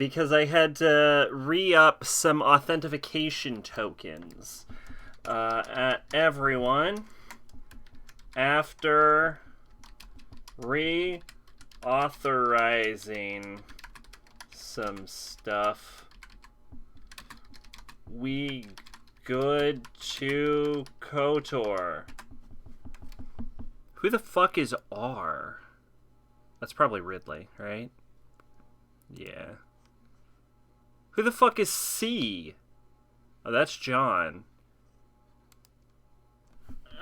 because I had to re-up some authentication tokens. Everyone, after reauthorizing some stuff, we good to KOTOR. Who the fuck is R? That's probably Ridley, right? Yeah. Who the fuck is C? Oh, that's John.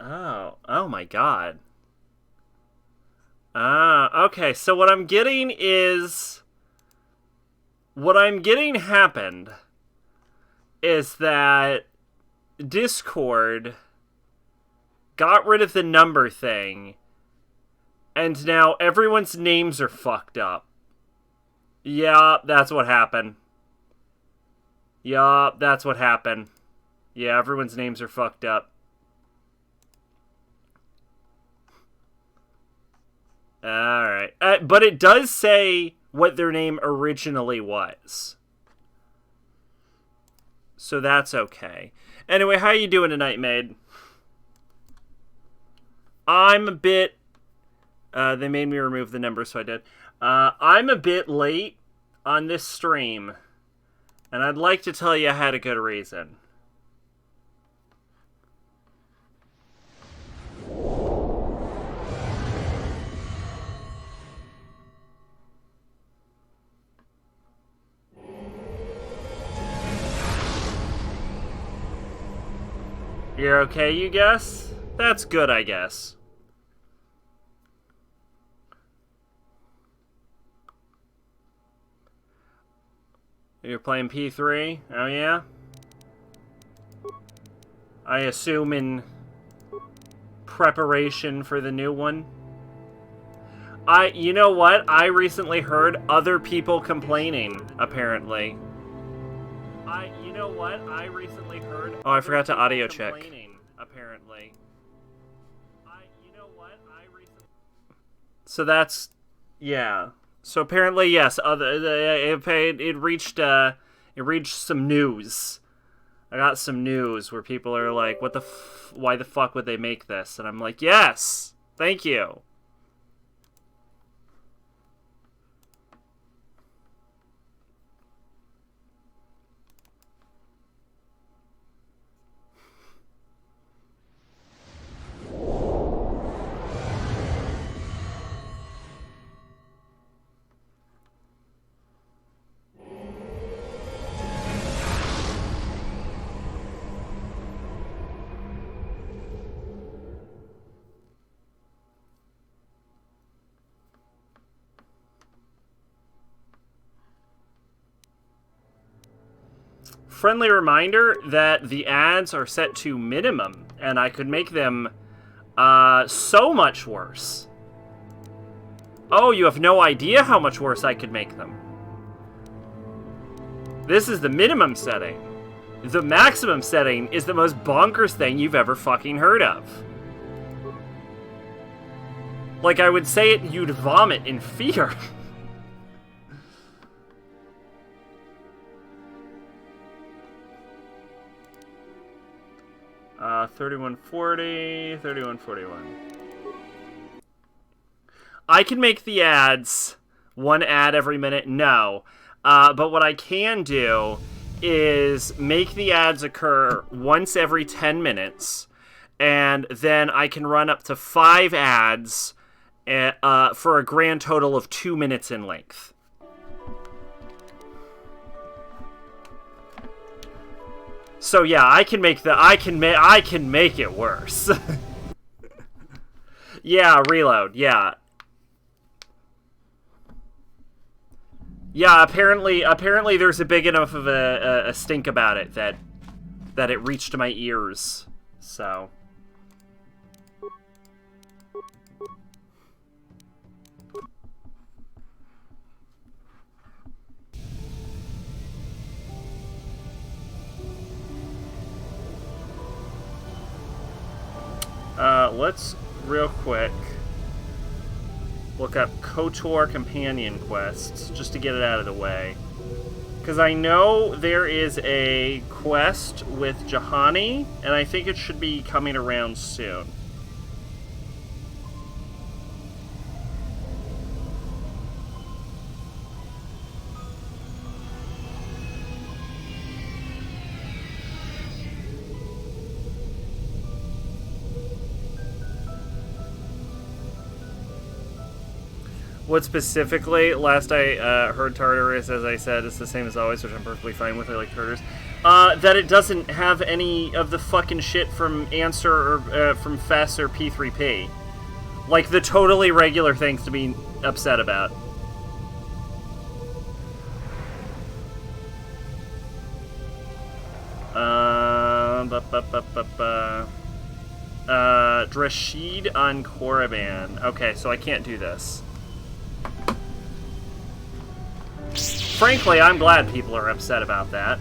Oh my god. Okay, so what I'm getting happened is that Discord got rid of the number thing, and now everyone's names are fucked up. Yeah, that's what happened. Yeah, that's what happened. Yeah, everyone's names are fucked up. Alright. But it does say what their name originally was. So that's okay. Anyway, how you doing tonight, maid? I'm a bit... they made me remove the number, so I did. I'm a bit late on this stream, and I'd like to tell you I had a good reason. You're okay, you guess? That's good, I guess. You're playing P3? Oh, yeah? I assume in preparation for the new one? You know what? I recently heard other people complaining, apparently. You know what? I recently heard... Oh, I forgot to audio check. Apparently. You know what? I recently... So that's... Yeah. So apparently, yes, it reached some news. I got some news where people are like, "What the? Why the fuck would they make this?" And I'm like, "Yes, thank you." Friendly reminder that the ads are set to minimum, and I could make them so much worse. Oh, you have no idea how much worse I could make them. This is the minimum setting. The maximum setting is the most bonkers thing you've ever fucking heard of. Like, I would say it, you'd vomit in fear. 3140, 3141. I can make the ads one ad every minute. No. But what I can do is make the ads occur once every 10 minutes. And then I can run up to 5 ads for a grand total of 2 minutes in length. So yeah, I can make it worse. Yeah, reload. Yeah. Yeah, apparently there's a big enough of a stink about it that it reached my ears. So let's real quick look up KOTOR companion quests just to get it out of the way. Because I know there is a quest with Jahani, and I think it should be coming around soon. What specifically, last I heard Tartarus, as I said, it's the same as always, which I'm perfectly fine with. I like Tartarus. That it doesn't have any of the fucking shit from Answer or from Fess or P3P. Like, the totally regular things to be upset about. Drashid on Korriban. Okay, so I can't do this. Frankly, I'm glad people are upset about that.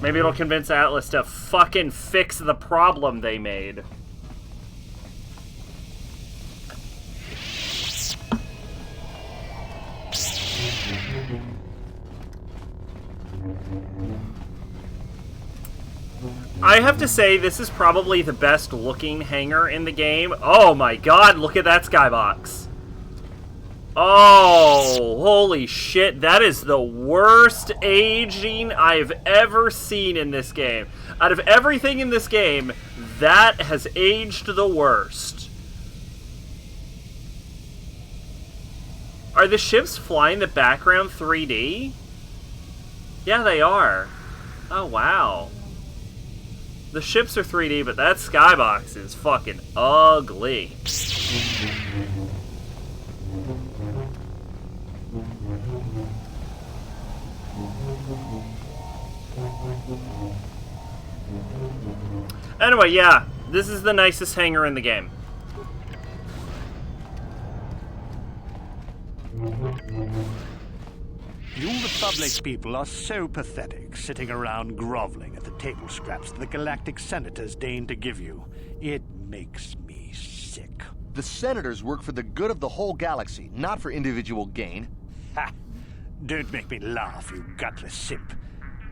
Maybe it'll convince Atlas to fucking fix the problem they made. I have to say, this is probably the best looking hangar in the game. Oh my god, look at that skybox. Oh, holy shit, that is the worst aging I've ever seen in this game. Out of everything in this game, that has aged the worst. Are the ships flying the background 3D? Yeah, they are. Oh, wow. The ships are 3D, but that skybox is fucking ugly. Anyway, yeah, this is the nicest hangar in the game. You Republic people are so pathetic, sitting around groveling at the table scraps the galactic senators deign to give you. It makes me sick. The senators work for the good of the whole galaxy, not for individual gain. Ha! Don't make me laugh, you gutless simp.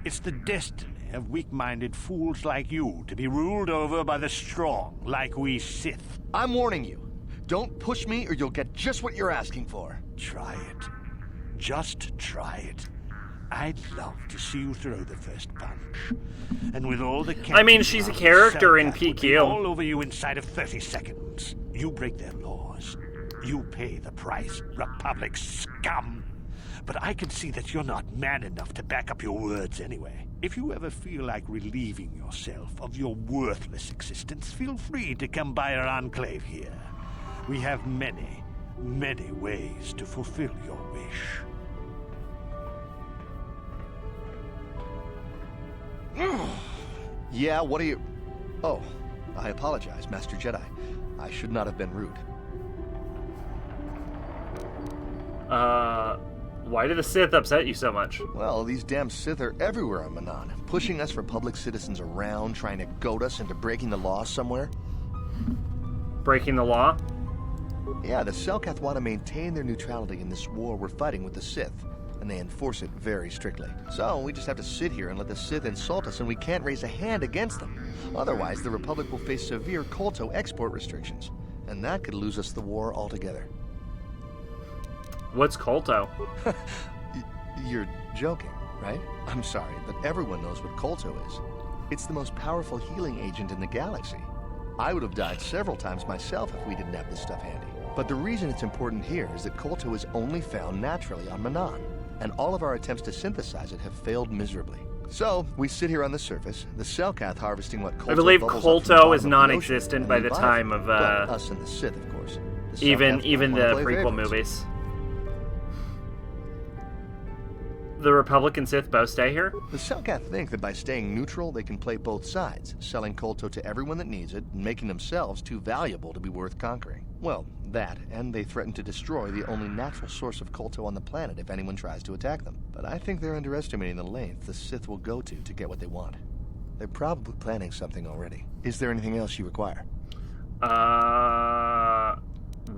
It's the destiny of weak-minded fools like you to be ruled over by the strong, like we Sith. I'm warning you. Don't push me or you'll get just what you're asking for. Try it. Just try it. I'd love to see you throw the first punch. And with all the I mean, she's a character in PQ. All over you inside of 30 seconds. You break their laws. You pay the price, Republic scum. But I can see that you're not man enough to back up your words anyway. If you ever feel like relieving yourself of your worthless existence, feel free to come by our enclave here. We have many, many ways to fulfill your wish. Yeah, what are you... Oh, I apologize, Master Jedi. I should not have been rude. Why did the Sith upset you so much? Well, these damn Sith are everywhere on Manan, pushing us Republic citizens around, trying to goad us into breaking the law somewhere. Breaking the law? Yeah, the Selkath want to maintain their neutrality in this war we're fighting with the Sith, and they enforce it very strictly. So we just have to sit here and let the Sith insult us, and we can't raise a hand against them. Otherwise, the Republic will face severe Kolto export restrictions, and that could lose us the war altogether. What's Kolto? You're joking, right? I'm sorry, but everyone knows what Kolto is. It's the most powerful healing agent in the galaxy. I would have died several times myself if we didn't have this stuff handy. But the reason it's important here is that Kolto is only found naturally on Manan, and all of our attempts to synthesize it have failed miserably. So, we sit here on the surface, the Selkath harvesting what Kolto... I believe bubbles up from the Kolto bottom is of the non-existent ocean, by and the we buy time from of, well, us and the Sith, of course. The even Selkath the wanna play prequel favorites. movies. The Republic and Sith both stay here? The Selkath think that by staying neutral, they can play both sides, selling Kolto to everyone that needs it, and making themselves too valuable to be worth conquering. Well, that, and they threaten to destroy the only natural source of Kolto on the planet if anyone tries to attack them. But I think they're underestimating the length the Sith will go to get what they want. They're probably planning something already. Is there anything else you require?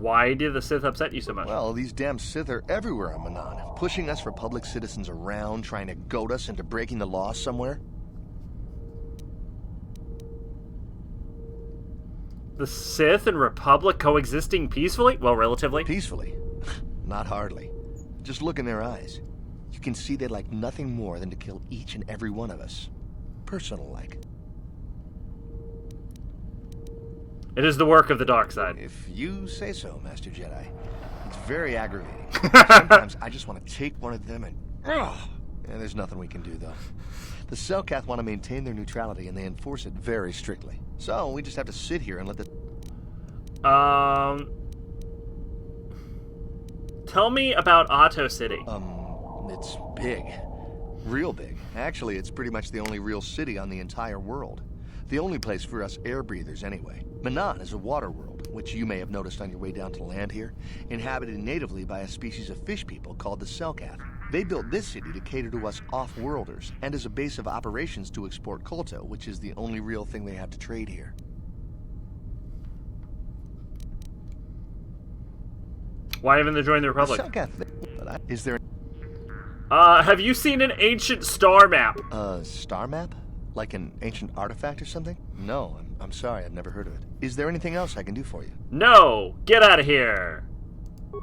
Why did the Sith upset you so much? Well, these damn Sith are everywhere on Manan, pushing us Republic citizens around, trying to goad us into breaking the law somewhere. The Sith and Republic coexisting peacefully? Well, relatively. Peacefully? Not hardly. Just look in their eyes. You can see they'd like nothing more than to kill each and every one of us. Personal-like. It is the work of the dark side. If you say so, Master Jedi. It's very aggravating. Sometimes I just want to take one of them and... Yeah, there's nothing we can do, though. The Selkath want to maintain their neutrality, and they enforce it very strictly. So, we just have to sit here and let the... Tell me about Otto City. It's big. Real big. Actually, it's pretty much the only real city on the entire world. The only place for us air breathers, anyway. Manan is a water world, which you may have noticed on your way down to land here, inhabited natively by a species of fish people called the Selkath. They built this city to cater to us off-worlders, and as a base of operations to export Kolto, which is the only real thing they have to trade here. Why haven't they joined the Republic? Is there... Have you seen an ancient star map? A star map? Like an ancient artifact or something? No, I'm sorry, I've never heard of it. Is there anything else I can do for you? No! Get out of here!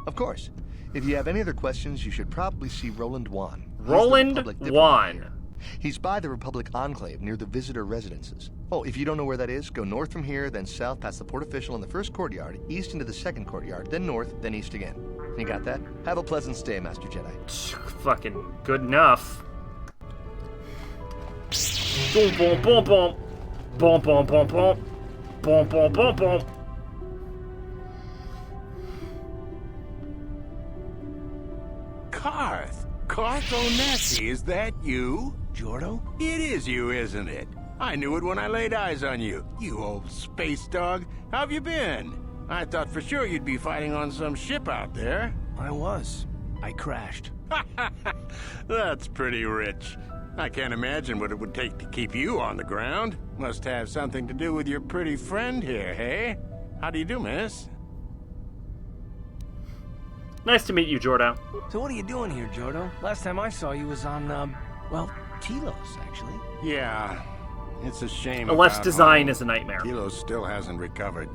Of course. If you have any other questions, you should probably see Roland Wan. Roland Wan. He's by the Republic Enclave near the visitor residences. Oh, if you don't know where that is, go north from here, then south past the port official in the first courtyard, east into the second courtyard, then north, then east again. You got that? Have a pleasant stay, Master Jedi. Fucking good enough. Boom, boom, boom, boom. Boom, boom, boom, boom. Boom, boom, boom, boom. Carth Onesi, is that you? Jordo? It is you, isn't it? I knew it when I laid eyes on you. You old space dog. How have you been? I thought for sure you'd be fighting on some ship out there. I was. I crashed. That's pretty rich. I can't imagine what it would take to keep you on the ground. Must have something to do with your pretty friend here, hey? How do you do, miss? Nice to meet you, Jordo. So what are you doing here, Jordo? Last time I saw you was on, well, Telos, actually. Yeah, it's a shame. Aleph's design is a nightmare. Telos still hasn't recovered.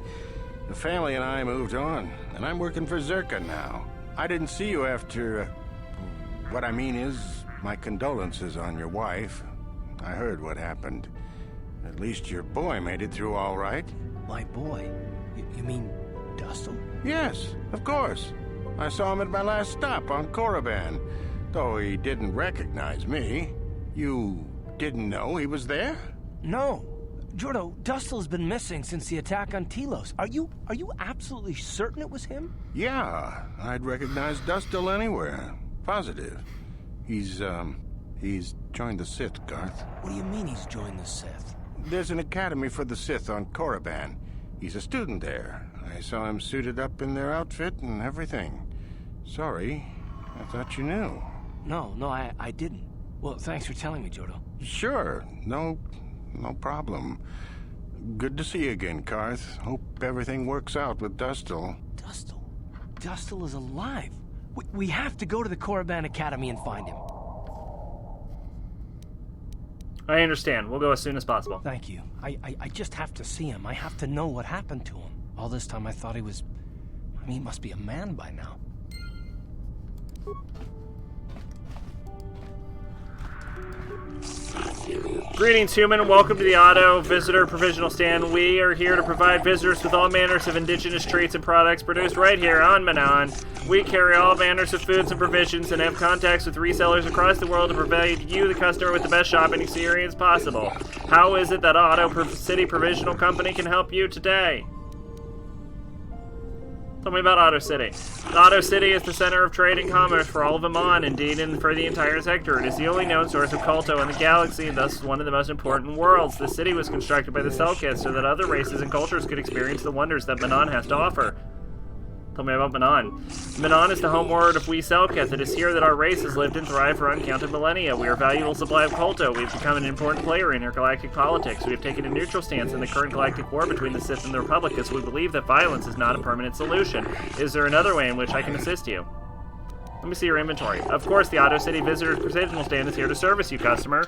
The family and I moved on, and I'm working for Zerka now. I didn't see you after... what I mean is, my condolences on your wife. I heard what happened. At least your boy made it through all right. My boy? You mean Dustle? Yes, of course. I saw him at my last stop on Korriban, though he didn't recognize me. You didn't know he was there? No. Jordo, Dustle's been missing since the attack on Telos. Are you absolutely certain it was him? Yeah, I'd recognize Dustle anywhere. Positive. He's joined the Sith, Garth. What do you mean he's joined the Sith? There's an academy for the Sith on Korriban. He's a student there. I saw him suited up in their outfit and everything. Sorry, I thought you knew. No, I didn't. Well, thanks for telling me, Jordo. Sure, no problem. Good to see you again, Carth. Hope everything works out with Dustle. Dustle? Dustle is alive. We have to go to the Korriban Academy and find him. I understand. We'll go as soon as possible. Thank you. I just have to see him. I have to know what happened to him. All this time I thought he was... I mean, he must be a man by now. Greetings, human, and welcome to the Auto Visitor Provisional Stand. We are here to provide visitors with all manners of indigenous treats and products produced right here on Manan. We carry all manners of foods and provisions and have contacts with resellers across the world to provide you, the customer, with the best shopping experience possible. How is it that Auto City Provisional Company can help you today? Tell me about Auto City. Auto City is the center of trade and commerce for all of Amon, indeed, and for the entire sector. It is the only known source of Kolto in the galaxy, and thus one of the most important worlds. The city was constructed by the Selkath so that other races and cultures could experience the wonders that Manan has to offer. Tell me about Manan. Manon is the homeworld of we Selketh. It is here that our race has lived and thrived for uncounted millennia. We are a valuable supply of Kolto. We have become an important player in intergalactic politics. We have taken a neutral stance in the current galactic war between the Sith and the Republic, as we believe that violence is not a permanent solution. Is there another way in which I can assist you? Let me see your inventory. Of course, the Auto City Visitor's Precisional Stand is here to service you, customer.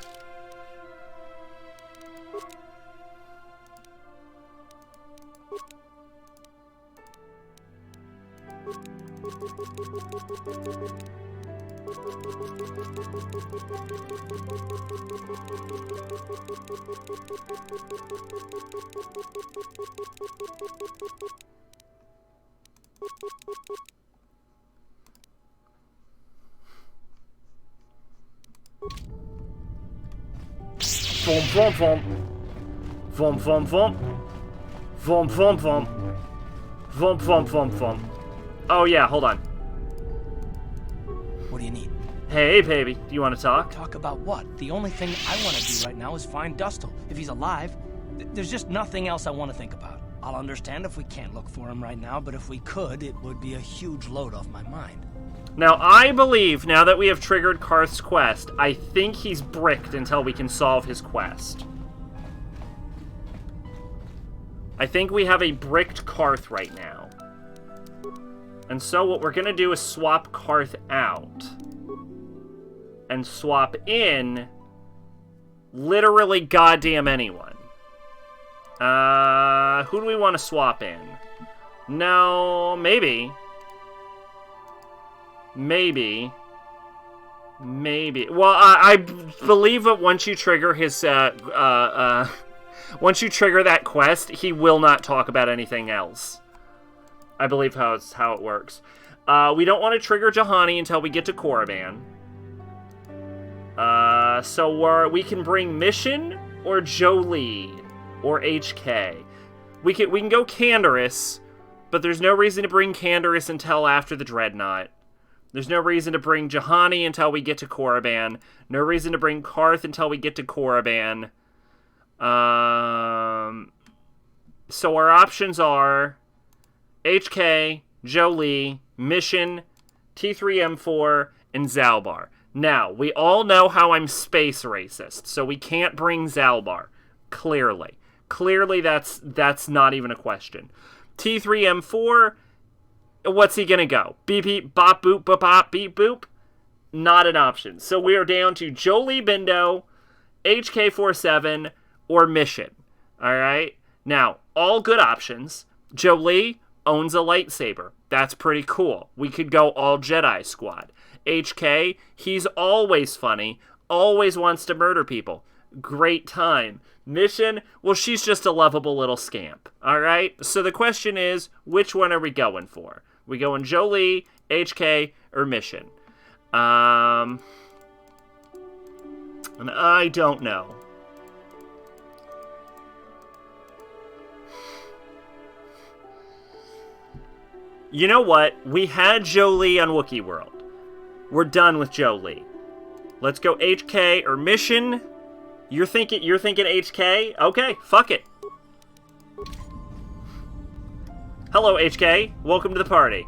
Vom vom vom. Vom vom vom. Vom vom vom. Vom vom vom vom. Oh yeah, hold on. What do you need? Hey, baby, do you want to talk? Talk about what? The only thing I want to do right now is find Dustle. If he's alive, there's just nothing else I want to think about. I'll understand if we can't look for him right now, but if we could, it would be a huge load off my mind. Now, I believe, now that we have triggered Karth's quest, I think he's bricked until we can solve his quest. I think we have a bricked Karth right now. And so what we're going to do is swap Karth out. And swap in literally goddamn anyone. Who do we want to swap in? No, maybe. Maybe. Well, I believe that once you trigger his, once you trigger that quest, he will not talk about anything else. I believe how it works. We don't want to trigger Juhani until we get to Korriban. So we can bring Mission or Jolie or HK. We can go Canderous, but there's no reason to bring Canderous until after the Dreadnought. There's no reason to bring Juhani until we get to Korriban. No reason to bring Karth until we get to Korriban. So our options are HK, Jolie, Mission, T3M4, and Zalbar. Now, we all know how I'm space racist, so we can't bring Zalbar. Clearly. Clearly, that's not even a question. T3M4, what's he gonna go? Beep, beep, bop, boop, bop, bop, beep, boop? Not an option. So we are down to Jolie Bindo, HK47, or Mission. Alright? Now, all good options. Jolie owns a lightsaber. That's pretty cool. We could go all Jedi squad. HK, he's always funny, always wants to murder people. Great time. Mission, well, she's just a lovable little scamp. Alright? So the question is, which one are we going for? We going Jolie, HK, or Mission? And I don't know. You know what? We had Jolie on Wookiee World. We're done with Jolie. Let's go HK or Mission. You're thinking HK? Okay, fuck it. Hello, HK. Welcome to the party.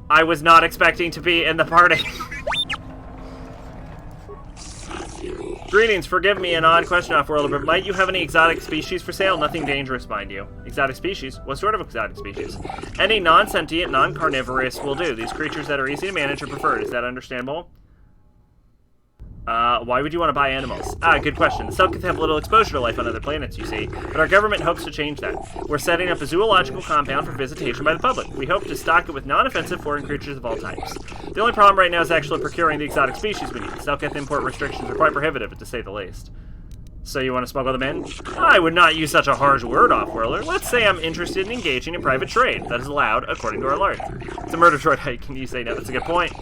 I was not expecting to be in the party. Greetings, forgive me an odd question off-world, but might you have any exotic species for sale? Nothing dangerous, mind you. Exotic species? What sort of exotic species? Any non-sentient, non-carnivorous will do. These creatures that are easy to manage are preferred. Is that understandable? Why would you want to buy animals? Good question. The Selkith have little exposure to life on other planets, you see, but our government hopes to change that. We're setting up a zoological compound for visitation by the public. We hope to stock it with non-offensive foreign creatures of all types. The only problem right now is actually procuring the exotic species we need. Selkith import restrictions are quite prohibitive, to say the least. So you want to smuggle them in? I would not use such a harsh word, off-worlder. Let's say I'm interested in engaging in private trade. That is allowed, according to our alert. It's a murder droid. How can you say no? That's a good point.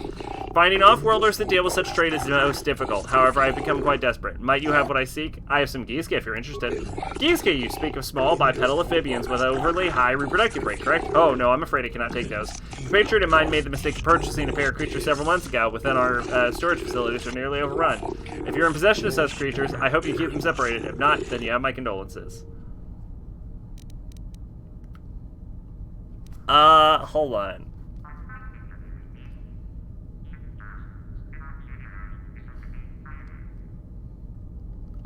Finding off-worlders that deal with such trade is most difficult. However, I've become quite desperate. Might you have what I seek? I have some Giske if you're interested. Giske, you speak of small bipedal amphibians with overly high reproductive rate, correct? Oh, no, I'm afraid I cannot take those. A compatriot of mine made the mistake of purchasing a pair of creatures several months ago within our storage facilities are nearly overrun. If you're in possession of such creatures, I hope you keep them separated. If not, then you have my condolences. Hold on.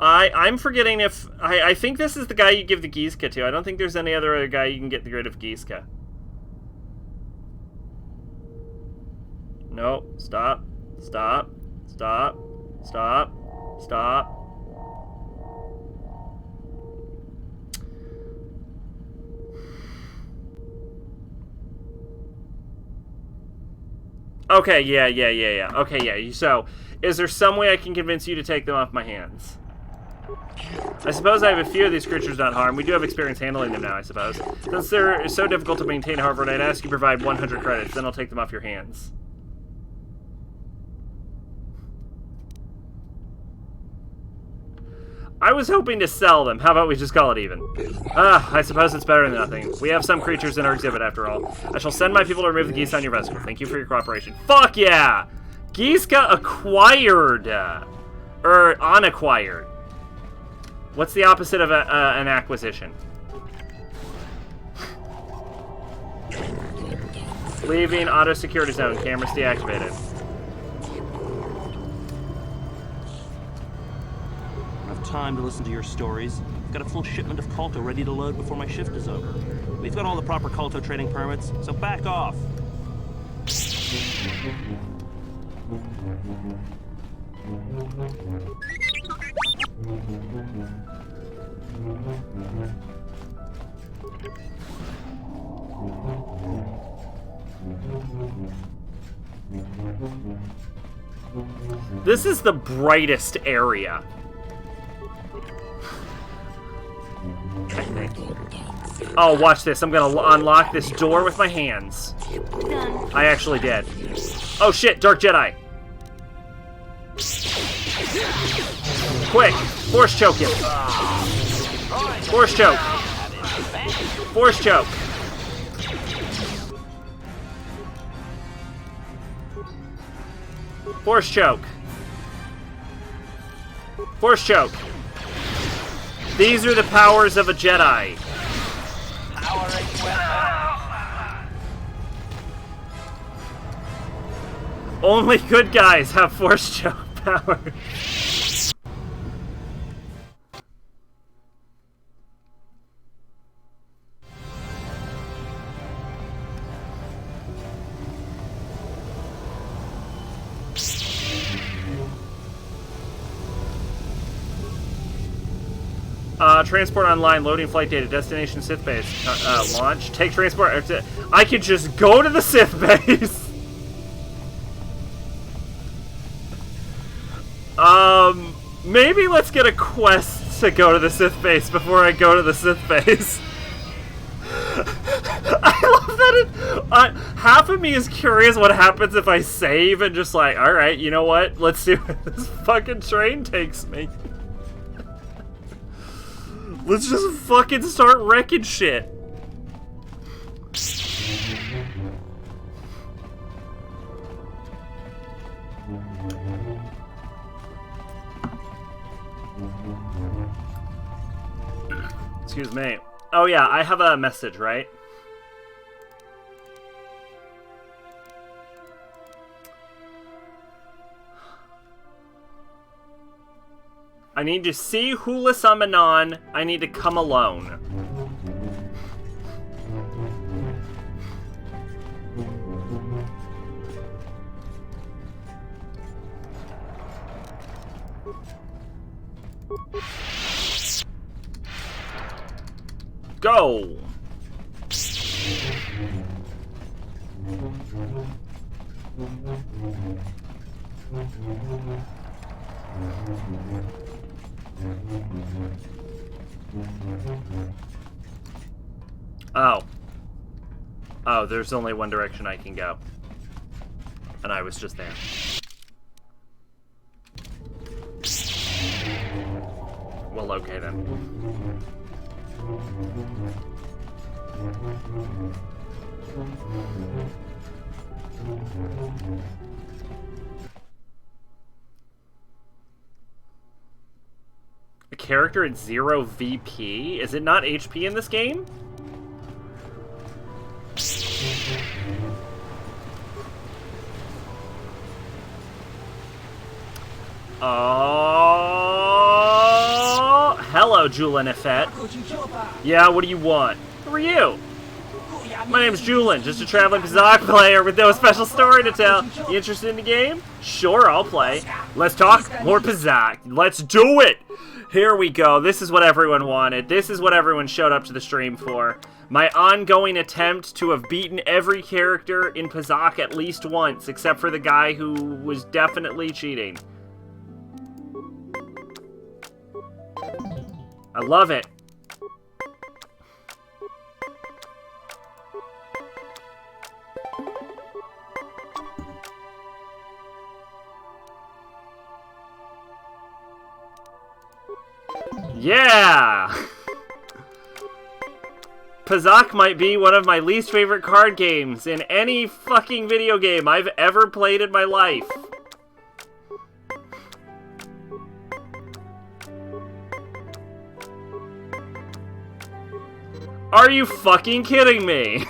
I'm forgetting if... I think this is the guy you give the Giska to. I don't think there's any other guy you can get rid of Giska. No. Stop. Stop. Stop. Stop. Stop. Okay, yeah. Okay, yeah. So, is there some way I can convince you to take them off my hands? I suppose I have a few of these creatures not harmed. We do have experience handling them now, I suppose. Since they're so difficult to maintain, however, I'd ask you to provide 100 credits, then I'll take them off your hands. I was hoping to sell them. How about we just call it even? I suppose it's better than nothing. We have some creatures in our exhibit, after all. I shall send my people to remove the geese on your vessel. Thank you for your cooperation. Fuck yeah! Giska acquired. Or unacquired. What's the opposite of an acquisition? Leaving auto security zone. Cameras deactivated. Time to listen to your stories. I've got a full shipment of Colto ready to load before my shift is over. We've got all the proper Colto trading permits, so back off. This is the brightest area. Oh, watch this. I'm gonna unlock this door with my hands. I actually did. Oh shit, Dark Jedi. Quick, force choke him. Force choke. Force choke. Force choke. Force choke. These are the powers of a Jedi. Only good guys have force choke power. Transport online, loading flight data, destination Sith base, launch, take transport. I could just go to the Sith base. Maybe let's get a quest to go to the Sith base before I go to the Sith base. I love that half of me is curious what happens if I save and just like, alright, you know what? Let's see where this fucking train takes me. Let's just fucking start wrecking shit. Excuse me. Oh yeah, I have a message, right? I need to see Hula Summonon. I need to come alone. Go! Oh. Oh, there's only one direction I can go. And I was just there. Well, okay then. A character at 0 VP? Is it not HP in this game? Oh! Hello, Julian Effet. Yeah, what do you want? Who are you? My name's Julian, just a traveling Pazak player with no special story to tell. You interested in the game? Sure, I'll play. Let's talk more Pazak. Let's do it! Here we go. This is what everyone wanted. This is what everyone showed up to the stream for. My ongoing attempt to have beaten every character in Pazak at least once, except for the guy who was definitely cheating. I love it. Yeah! Pazak might be one of my least favorite card games in any fucking video game I've ever played in my life. Are you fucking kidding me?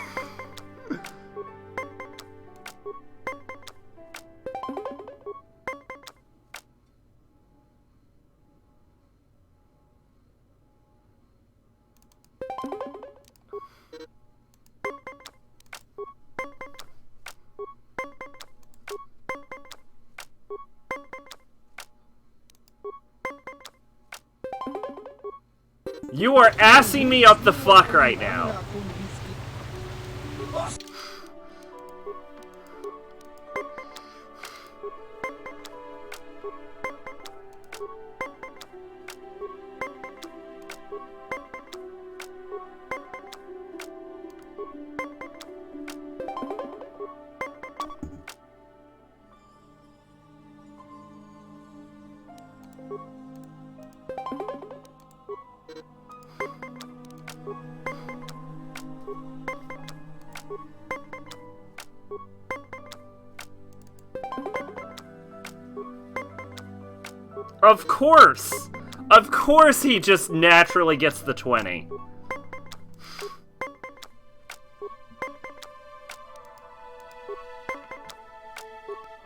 You are assing me up the fuck right now. Of course! Of course he just naturally gets the 20.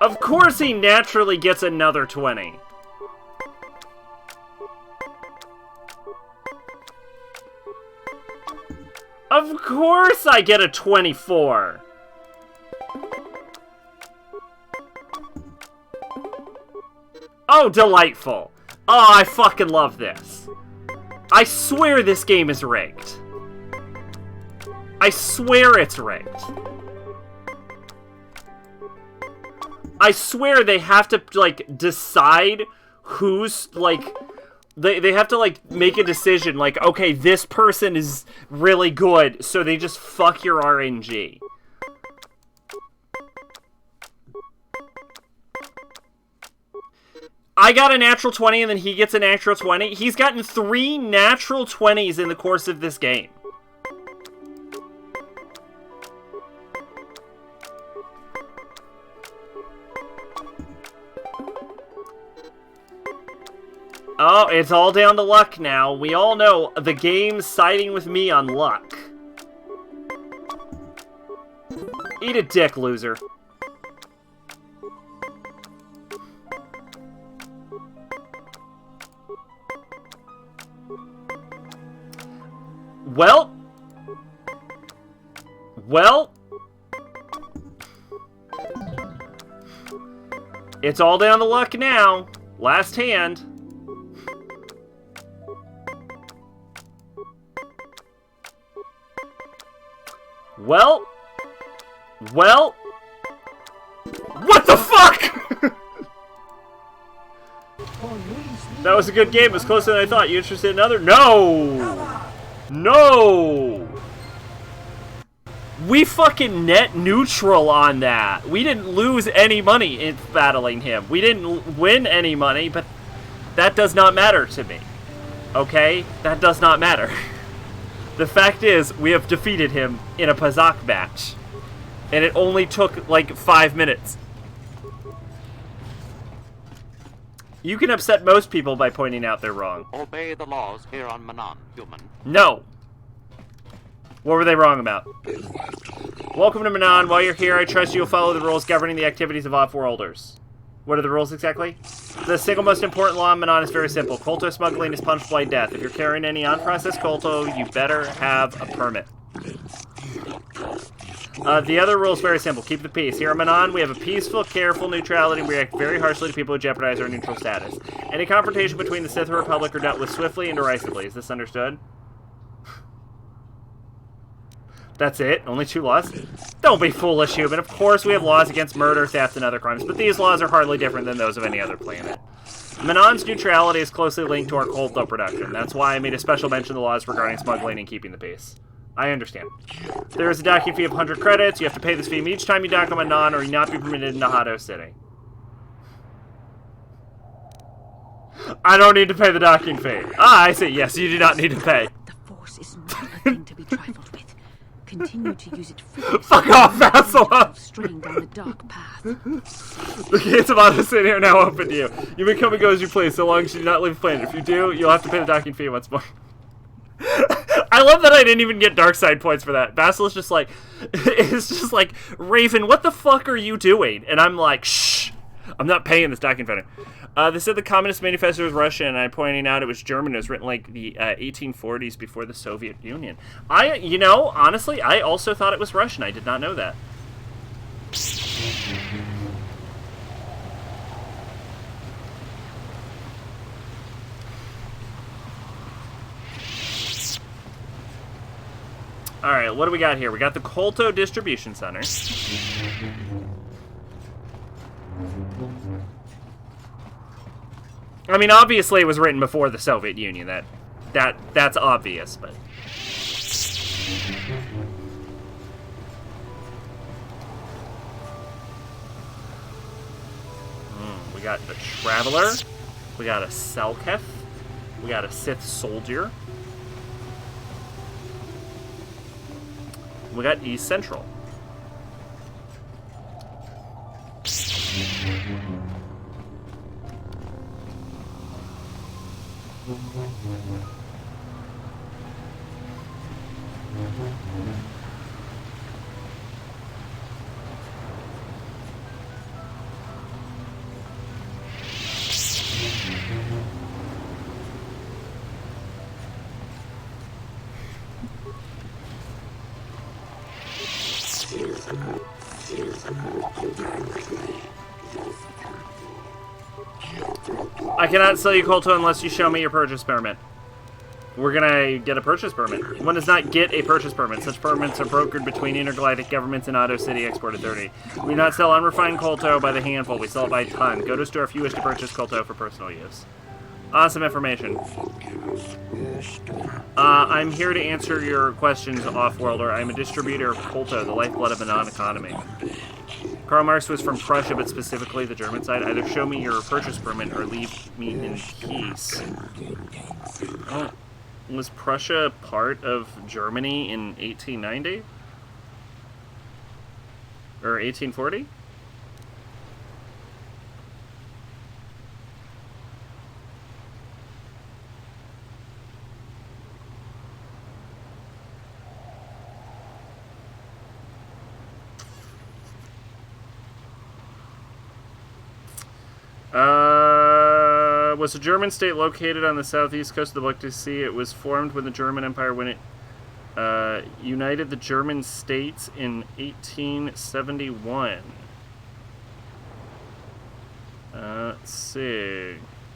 Of course he naturally gets another 20. Of course I get a 24. Oh, delightful. Oh, I fucking love this. I swear this game is rigged. I swear it's rigged. I swear they have to, like, decide who's, like... They have to, like, make a decision, like, okay, this person is really good, so they just fuck your RNG. I got a natural 20 and then he gets a natural 20. He's gotten 3 natural 20s in the course of this game. Oh, it's all down to luck now. We all know the game's siding with me on luck. Eat a dick, loser. Well, it's all down to luck now. Last hand. Well, what the fuck? That was a good game. It was closer than I thought. You interested in another? No! No! We fucking net neutral on that. We didn't lose any money in battling him. We didn't win any money, but that does not matter to me. Okay? That does not matter. The fact is, we have defeated him in a Pazak match. And it only took, like, 5 minutes. You can upset most people by pointing out they're wrong. Obey the laws here on Manan, human. No. What were they wrong about? Welcome to Manan. While you're here, I trust you'll follow the rules governing the activities of off-worlders. What are the rules exactly? The single most important law in Manon is very simple. Kolto smuggling is punishable by death. If you're carrying any unprocessed Kolto, you better have a permit. The other rule is very simple. Keep the peace. Here in Manon, we have a peaceful, careful neutrality. We react very harshly to people who jeopardize our neutral status. Any confrontation between the Sith and Republic are dealt with swiftly and derisively. Is this understood? That's it? Only 2 laws? Don't be foolish, human. Of course we have laws against murder, theft, and other crimes, but these laws are hardly different than those of any other planet. Manon's neutrality is closely linked to our Kolto production. That's why I made a special mention of the laws regarding smuggling and keeping the peace. I understand. There is a docking fee of 100 credits. You have to pay this fee each time you dock on Manon, or you not be permitted in Nahado City. I don't need to pay the docking fee. Ah, I see. Yes, you do not need to pay. The Force is not a thing to be trifled with. Continue to use it freely. Fuck off, Vassala! Straying down the dark path. The gates of Nahado City are now open to you. You may come and go as you please, so long as you do not leave the planet. If you do, you'll have to pay the docking fee once more. I love that I didn't even get dark side points for that. Basil is just like, it's just like, Raven, what the fuck are you doing? And I'm like, shh, I'm not paying this docking fee. They said the Communist Manifesto was Russian, and I'm pointing out it was German. It was written like the 1840s before the Soviet Union. You know, honestly, I also thought it was Russian. I did not know that. Alright, what do we got here? We got the Kolto Distribution Center. I mean, obviously it was written before the Soviet Union. That's obvious, but... we got a Traveler. We got a Selketh. We got a Sith Soldier. We got East Central. I cannot sell you Kolto unless you show me your purchase permit. We're gonna get a purchase permit. One does not get a purchase permit. Such permits are brokered between intergalactic governments and Nahado City Export Authority. We do not sell unrefined Kolto by the handful. We sell it by ton. Go to a store if you wish to purchase Kolto for personal use. Awesome information. I'm here to answer your questions, Off-Worlder. I'm a distributor of Kolto, the lifeblood of the non-economy. Karl Marx was from Prussia, but specifically the German side. Either show me your purchase permit or leave me in peace. Oh, was Prussia part of Germany in 1890? Or 1840? Was a German state located on the southeast coast of the Baltic Sea. It was formed when the German Empire, when it united the German states in 1871. Let's see.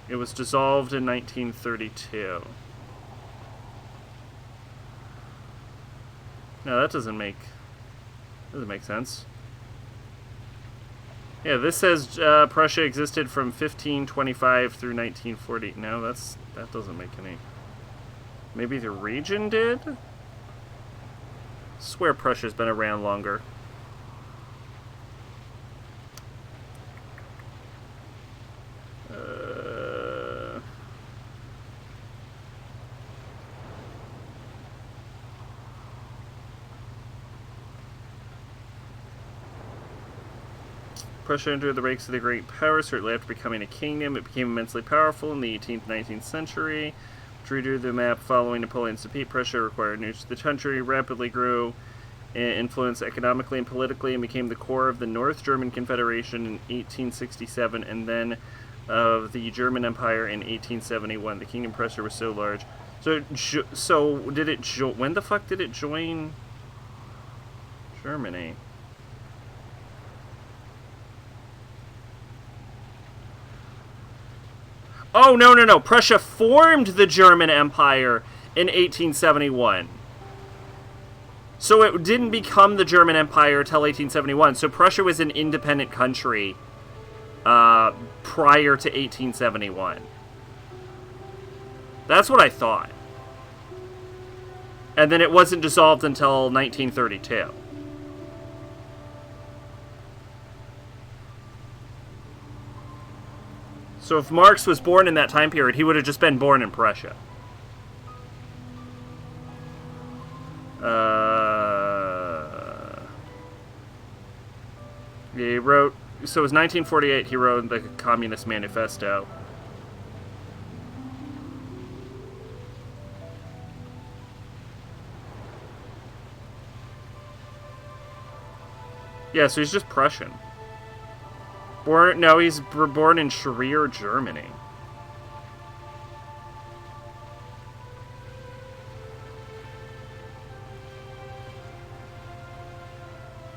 It was dissolved in 1932. No, that doesn't make sense. Yeah, this says Prussia existed from 1525 through 1940. No, that doesn't make any. Maybe the region did? I swear Prussia's been around longer. Prussia entered the ranks of the great power shortly after becoming a kingdom. It became immensely powerful in the 18th, 19th century. Drew the map following Napoleon's defeat. Prussia required news. The country rapidly grew influenced economically and politically, and became the core of the North German Confederation in 1867, and then of the German Empire in 1871. The Kingdom Prussia was so large. So did it? When the fuck did it join Germany? Oh, no. Prussia formed the German Empire in 1871. So it didn't become the German Empire till 1871. So Prussia was an independent country prior to 1871. That's what I thought. And then it wasn't dissolved until 1932. So if Marx was born in that time period, he would have just been born in Prussia. He wrote... So it was 1948, he wrote the Communist Manifesto. Yeah, so he's just Prussian. He's born in Trier, Germany.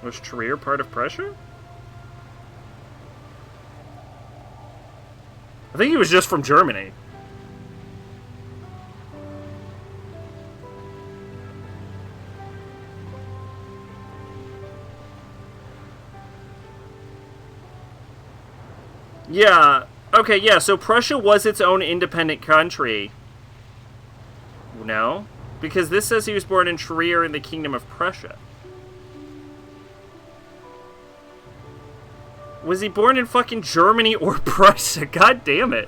Was Trier part of Prussia? I think he was just from Germany. Yeah. Okay, yeah, so Prussia was its own independent country. No? Because this says he was born in Trier in the Kingdom of Prussia. Was he born in fucking Germany or Prussia? God damn it.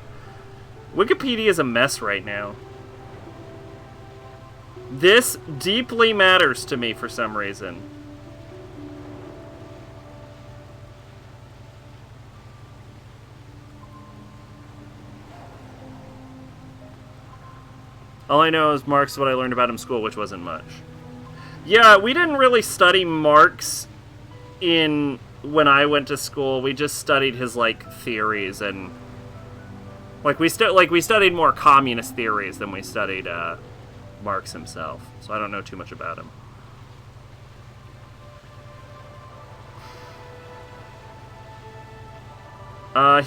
Wikipedia is a mess right now. This deeply matters to me for some reason. All I know is Marx is what I learned about him in school, which wasn't much. Yeah, we didn't really study Marx when I went to school. We just studied his theories, and we studied more communist theories than we studied Marx himself. So I don't know too much about him.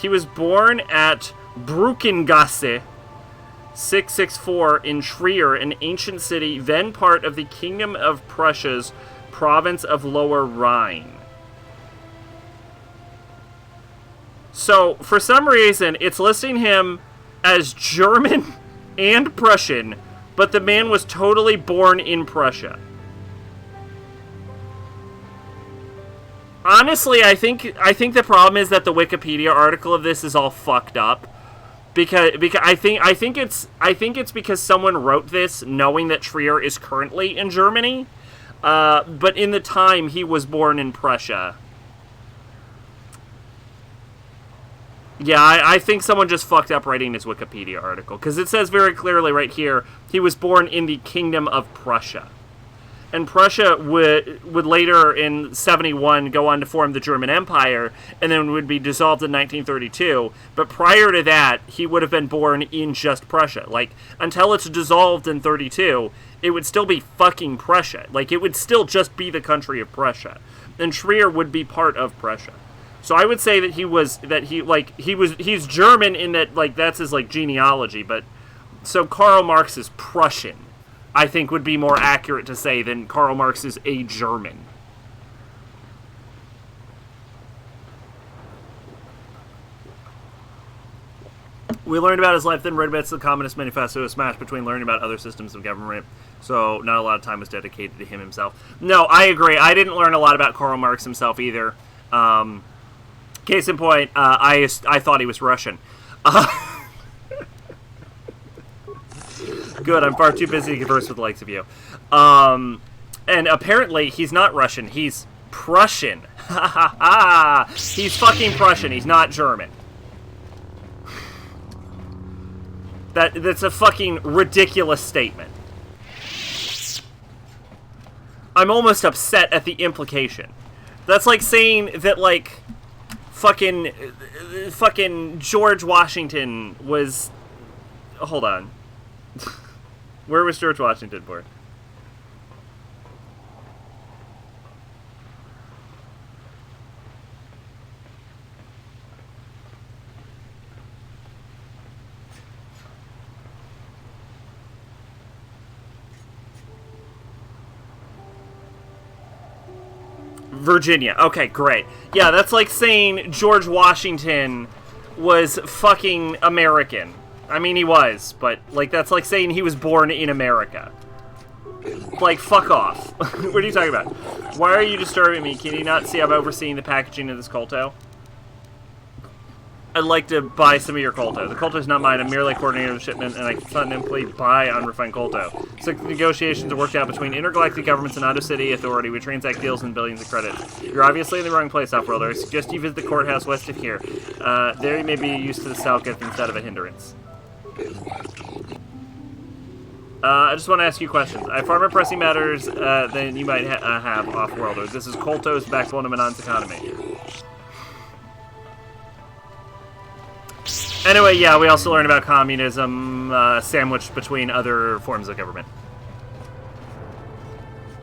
He was born at Bruckengasse 664 in Trier, an ancient city, then part of the Kingdom of Prussia's province of Lower Rhine. So, for some reason, it's listing him as German and Prussian, but the man was totally born in Prussia. Honestly, I think the problem is that the Wikipedia article of this is all fucked up. Because I think it's because someone wrote this knowing that Trier is currently in Germany, but in the time he was born in Prussia. Yeah, I think someone just fucked up writing his Wikipedia article, because it says very clearly right here he was born in the Kingdom of Prussia. And Prussia would later, in 71, go on to form the German Empire, and then would be dissolved in 1932. But prior to that, he would have been born in just Prussia. Until it's dissolved in 32, it would still be fucking Prussia. It would still just be the country of Prussia. And Trier would be part of Prussia. So I would say that he's German in that, that's his, genealogy. But, so Karl Marx is Prussian, I think would be more accurate to say than Karl Marx is a German. We learned about his life, then read about the Communist Manifesto, a smash between learning about other systems of government, so not a lot of time was dedicated to him himself. No, I agree. I didn't learn a lot about Karl Marx himself either. Case in point, I thought he was Russian. Good, I'm far too busy to converse with the likes of you. And apparently, he's not Russian, he's Prussian. Ha ha ha! He's fucking Prussian, he's not German. That's a fucking ridiculous statement. I'm almost upset at the implication. That's like saying that, like, fucking George Washington was... Hold on. Where was George Washington born? Virginia. Okay, great. Yeah, that's like saying George Washington was fucking American. I mean, he was, but, like, that's like saying he was born in America. Like, fuck off. What are you talking about? Why are you disturbing me? Can you not see I'm overseeing the packaging of this Colto? I'd like to buy some of your Colto. The Colto is not mine. I'm merely coordinator of the shipment, and I cannot simply buy unrefined Colto. So negotiations are worked out between intergalactic governments and Ondo City Authority. We transact deals in billions of credits. You're obviously in the wrong place, Offworlder. I suggest you visit the courthouse west of here. There you may be used to the Salkith instead of a hindrance. I just want to ask you questions. I have far more pressing matters than you might have, Offworlder. This is Colto's backbone of Manon's economy. Anyway, yeah, we also learned about communism sandwiched between other forms of government.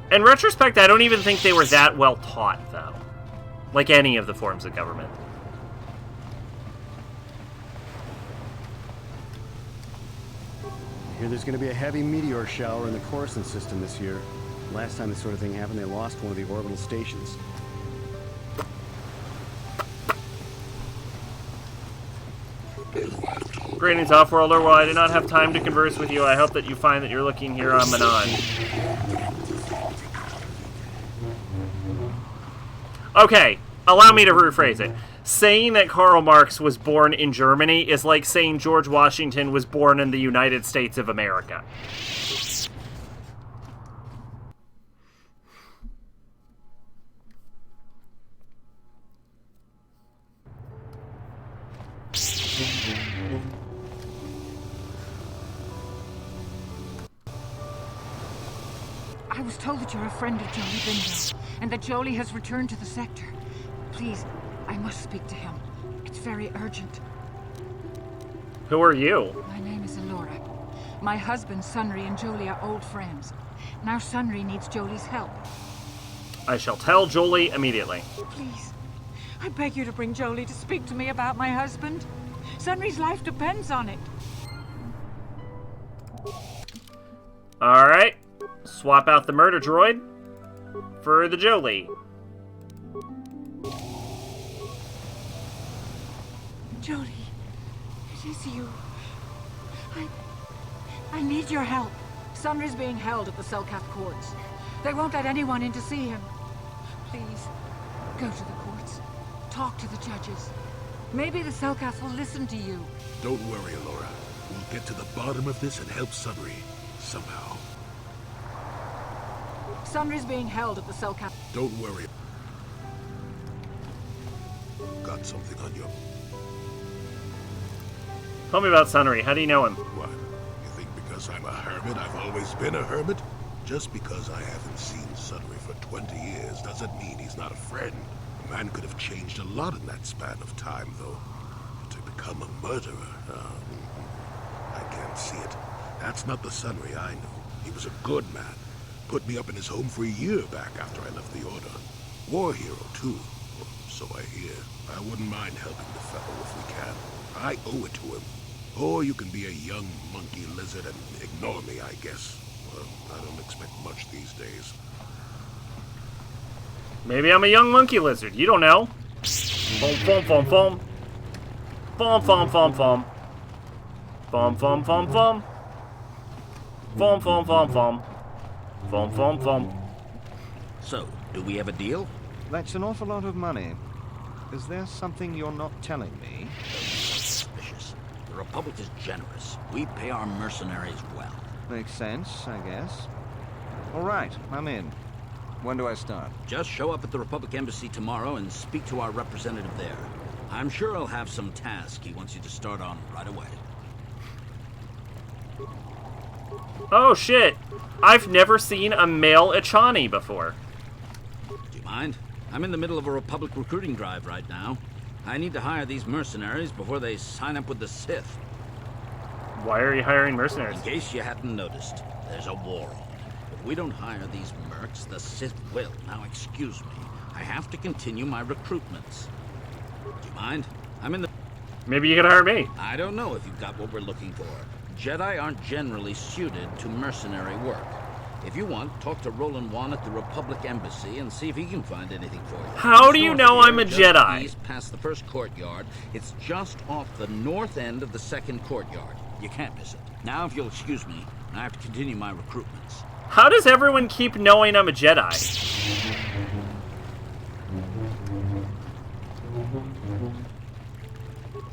In retrospect, I don't even think they were that well taught, though. Like any of the forms of government. I hear there's going to be a heavy meteor shower in the Coruscant system this year. Last time this sort of thing happened, they lost one of the orbital stations. Greetings, Offworlder. While I do not have time to converse with you, I hope that you find that you're looking here on Manon. Okay, allow me to rephrase it. Saying that Karl Marx was born in Germany is like saying George Washington was born in the United States of America. I was told that you're a friend of Jolie Bindo, and that Jolie has returned to the sector. Please, I must speak to him. It's very urgent. Who are you? My name is Alora. My husband, Sunry, and Jolie are old friends. Now Sunry needs Jolie's help. I shall tell Jolie immediately. Please, I beg you to bring Jolie to speak to me about my husband. Sunry's life depends on it. Alright. Swap out the murder droid for the Jolie. Jolie, it is you. I need your help. Sunry's being held at the Selkath courts. They won't let anyone in to see him. Please, go to the courts. Talk to the judges. Maybe the Selkath will listen to you. Don't worry, Alora. We'll get to the bottom of this and help Sunry. Somehow. Sunry's being held at the Selkath. Don't worry. Got something on you. Tell me about Sunry. How do you know him? What? You think because I'm a hermit, I've always been a hermit? Just because I haven't seen Sunry for 20 years doesn't mean he's not a friend. A man could have changed a lot in that span of time, though. To become a murderer, I can't see it. That's not the Sunry I know. He was a good man. Put me up in his home for a year back after I left the Order. War hero, too. Or so I hear. I wouldn't mind helping the fellow if we can. I owe it to him. Or you can be a young monkey lizard and ignore me, I guess. Well, I don't expect much these days. Maybe I'm a young monkey lizard. You don't know. Boom, boom, boom, boom. Boom, boom, boom, boom. Boom, boom, boom, boom. Boom, boom, boom, boom. Boom, boom, boom. So, do we have a deal? That's an awful lot of money. Is there something you're not telling me? Suspicious. The Republic is generous. We pay our mercenaries well. Makes sense, I guess. All right, I'm in. When do I start? Just show up at the Republic Embassy tomorrow and speak to our representative there. I'm sure he'll have some task he wants you to start on right away. Oh, shit. I've never seen a male Echani before. Do you mind? I'm in the middle of a Republic recruiting drive right now. I need to hire these mercenaries before they sign up with the Sith. Why are you hiring mercenaries? In case you hadn't noticed, there's a war on. If we don't hire these mercs, the Sith will. Now, excuse me. I have to continue my recruitments. Do you mind? I'm in the... Maybe you could hire me. I don't know if you've got what we're looking for. Jedi aren't generally suited to mercenary work. If you want, talk to Roland Wan at the Republic Embassy and see if he can find anything for you. How do you know I'm a just Jedi? East past the first courtyard. It's just off the north end of the second courtyard. You can't miss it. Now, if you'll excuse me, I have to continue my recruitments. How does everyone keep knowing I'm a Jedi?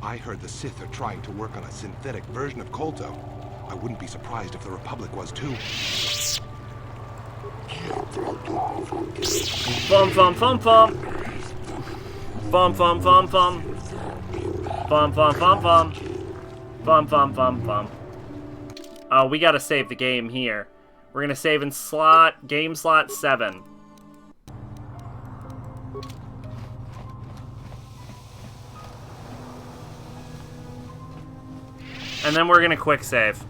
I heard the Sith are trying to work on a synthetic version of Kolto. I wouldn't be surprised if the Republic was too. Fum fum fum fum. Fum fum fum fum. Fum fum fum fum. Fum fum fum fum. Oh, we gotta save the game here. We're gonna save in game slot 7. And then we're gonna quick save.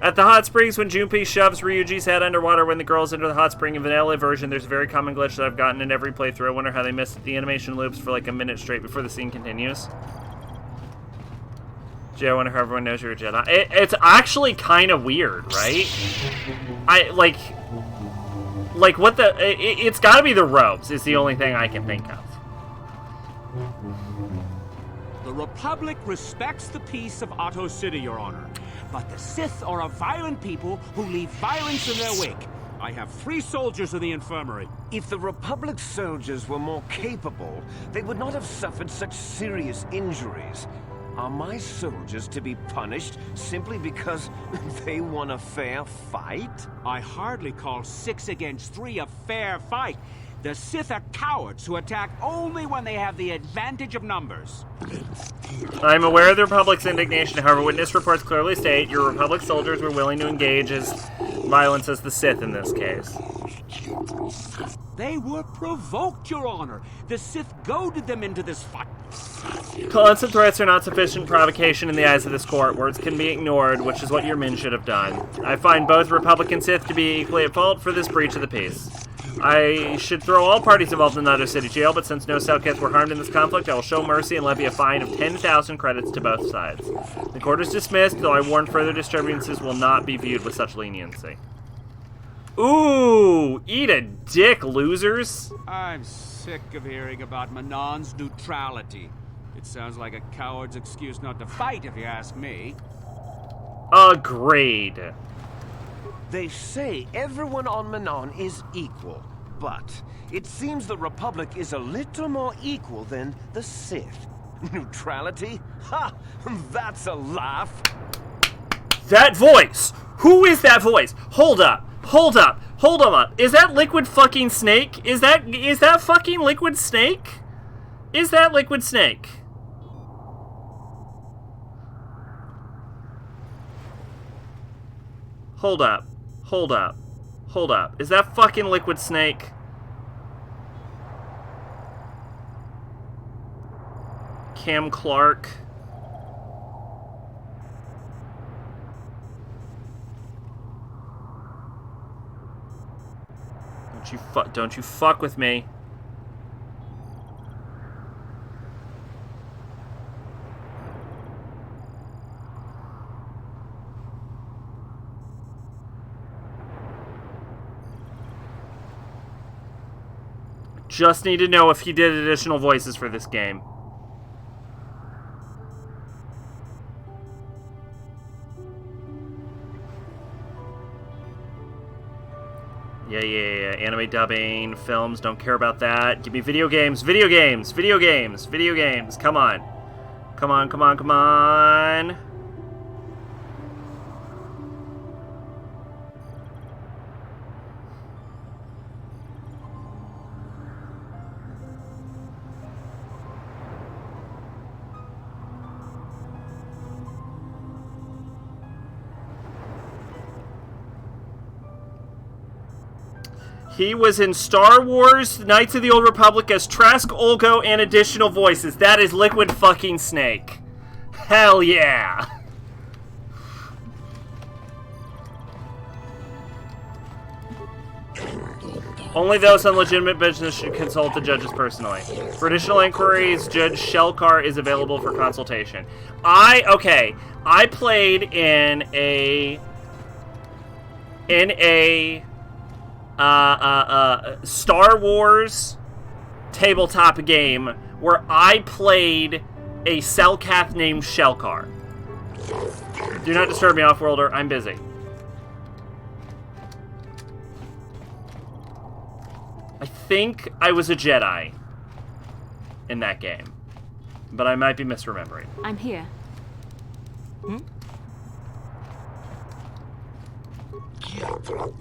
At the hot springs, when Junpei shoves Ryuji's head underwater when the girls enter the hot spring in vanilla version, there's a very common glitch that I've gotten in every playthrough. I wonder how they missed it. The animation loops for like a minute straight before the scene continues. Gee, I wonder how everyone knows you're a Jedi. It's actually kind of weird, right? Like what the... It's gotta be the robes, is the only thing I can think of. The Republic respects the peace of Otto City, Your Honor. But the Sith are a violent people who leave violence in their wake. I have 3 soldiers in the infirmary. If the Republic soldiers were more capable, they would not have suffered such serious injuries. Are my soldiers to be punished simply because they won a fair fight? I hardly call 6 against 3 a fair fight. The Sith are cowards who attack only when they have the advantage of numbers. I'm aware of the Republic's indignation. However, witness reports clearly state your Republic soldiers were willing to engage as violence as the Sith in this case. They were provoked, Your Honor. The Sith goaded them into this fight. Constant threats are not sufficient provocation in the eyes of this court. Words can be ignored, which is what your men should have done. I find both Republic and Sith to be equally at fault for this breach of the peace. I should throw all parties involved in the Otto City jail, but since no Selketh were harmed in this conflict, I will show mercy and levy a fine of 10,000 credits to both sides. The court is dismissed, though I warn further disturbances will not be viewed with such leniency. Ooh, eat a dick, losers. I'm sick of hearing about Manon's neutrality. It sounds like a coward's excuse not to fight, if you ask me. Agreed. They say everyone on Manon is equal, but it seems the Republic is a little more equal than the Sith. Neutrality? Ha! That's a laugh. That voice! Who is that voice? Hold up. Hold up. Hold up. Is that Liquid fucking Snake? Is that fucking Liquid Snake? Is that Liquid Snake? Hold up. Hold up. Hold up. Is that fucking Liquid Snake? Cam Clark. Don't you fuck with me. Just need to know if he did additional voices for this game. Yeah. Anime dubbing, films, don't care about that. Give me video games, video games, video games, video games. Come on. Come on, come on, come on. He was in Star Wars Knights of the Old Republic as Trask Olgo and additional voices. That is Liquid fucking Snake. Hell yeah. Only those on legitimate business should consult the judges personally. For additional inquiries, Judge Shelkar is available for consultation. I played in a Star Wars tabletop game where I played a Selkath named Shelkar. Do not disturb me, Offworlder. I'm busy. I think I was a Jedi in that game, but I might be misremembering. I'm here.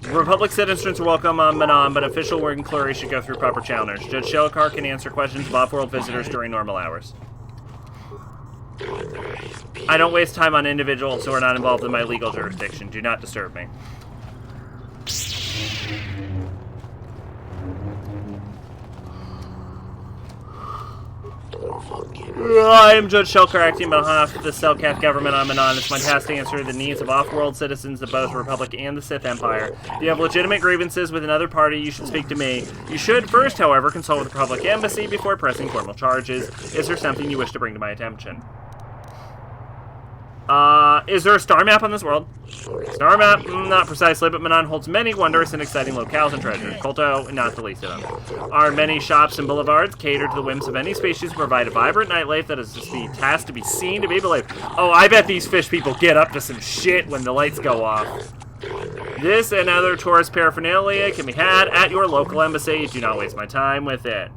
Republic citizens are welcome on Manon, but official inquiry should go through proper channels. Judge Shelkar can answer questions of off-world visitors during normal hours. I don't waste time on individuals who are not involved in my legal jurisdiction. Do not disturb me. I am Judge Shelkar, acting on behalf of the Selkath government on Manon. It's my task to answer the needs of off-world citizens of both the Republic and the Sith Empire. If you have legitimate grievances with another party, you should speak to me. You should first, however, consult with the Republic Embassy before pressing formal charges. Is there something you wish to bring to my attention? Is there a star map on this world? Star map? Not precisely, but Manon holds many wondrous and exciting locales and treasures. Kolto, not the least of them. Our many shops and boulevards cater to the whims of any species, provide a vibrant nightlife that is just the task to be seen, to be believed. Oh, I bet these fish people get up to some shit when the lights go off. This and other tourist paraphernalia can be had at your local embassy. Do not waste my time with it.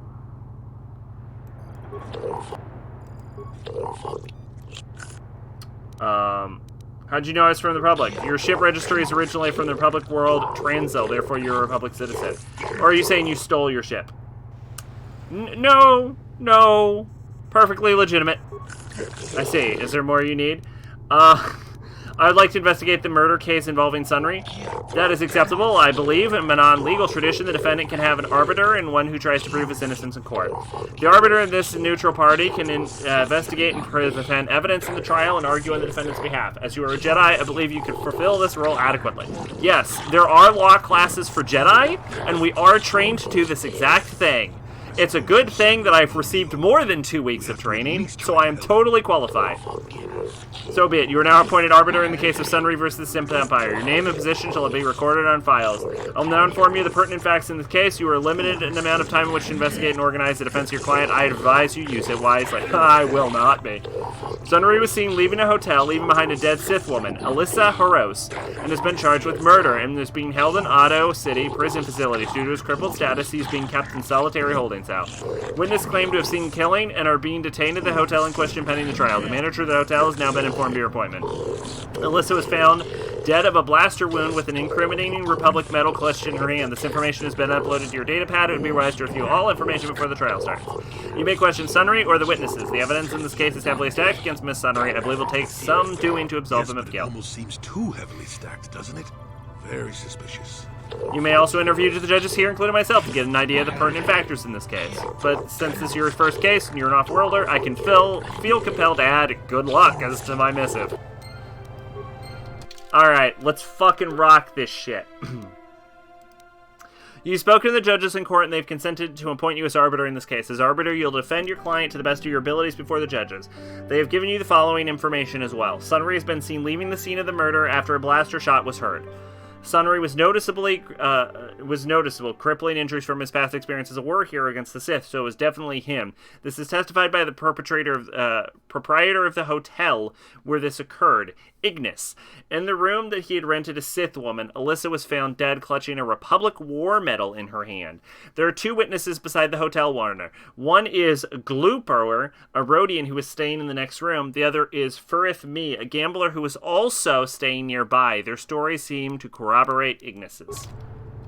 How'd you know I was from the Republic? Your ship registry is originally from the Republic world Transil, therefore you're a Republic citizen. Or are you saying you stole your ship? No. Perfectly legitimate. I see. Is there more you need? I would like to investigate the murder case involving Sunry. That is acceptable, I believe. In Manon legal tradition, the defendant can have an arbiter and one who tries to prove his innocence in court. The arbiter in this neutral party can investigate and present evidence in the trial and argue on the defendant's behalf. As you are a Jedi, I believe you can fulfill this role adequately. Yes, there are law classes for Jedi, and we are trained to do this exact thing. It's a good thing that I've received more than 2 weeks of training, so I am totally qualified. So be it. You are now appointed arbiter in the case of Sunry versus the Sith Empire. Your name and position shall be recorded on files. I'll now inform you of the pertinent facts in this case. You are limited in the amount of time in which to investigate and organize the defense of your client. I advise you use it wisely. I will not be. Sunry was seen leaving a hotel, leaving behind a dead Sith woman, Alyssa Horos, and has been charged with murder and is being held in Otto City prison facilities. Due to his crippled status, he's being kept in solitary holding cell. Witnesses claim to have seen killing and are being detained at the hotel in question pending the trial. The manager of the hotel has now been informed of your appointment. Alyssa was found dead of a blaster wound with an incriminating Republic medal clutched in her hand. This information has been uploaded to your datapad. It would be wise to review all information before the trial starts. You may question Sunry or the witnesses. The evidence in this case is heavily stacked against Miss Sunry. I believe it will take some doing to absolve them of guilt. It almost seems too heavily stacked, doesn't it? Very suspicious. You may also interview the judges here, including myself, to get an idea of the pertinent factors in this case. But since this is your first case and you're an off-worlder, I can feel compelled to add good luck as to my missive. Alright, let's fucking rock this shit. You've spoken to the judges in court and they've consented to appoint you as arbiter in this case. As arbiter, you'll defend your client to the best of your abilities before the judges. They have given you the following information as well. Sunry has been seen leaving the scene of the murder after a blaster shot was heard. Sunry was noticeable, crippling injuries from his past experience as a war hero against the Sith, so it was definitely him. This is testified by the proprietor of the hotel where this occurred, Ignis. In the room that he had rented a Sith woman, Alyssa was found dead clutching a Republic war medal in her hand. There are 2 witnesses beside the hotel owner. One is Glooper, a Rhodian who was staying in the next room. The other is Furith Me, a gambler who was also staying nearby. Their stories seem to corroborate Ignis's.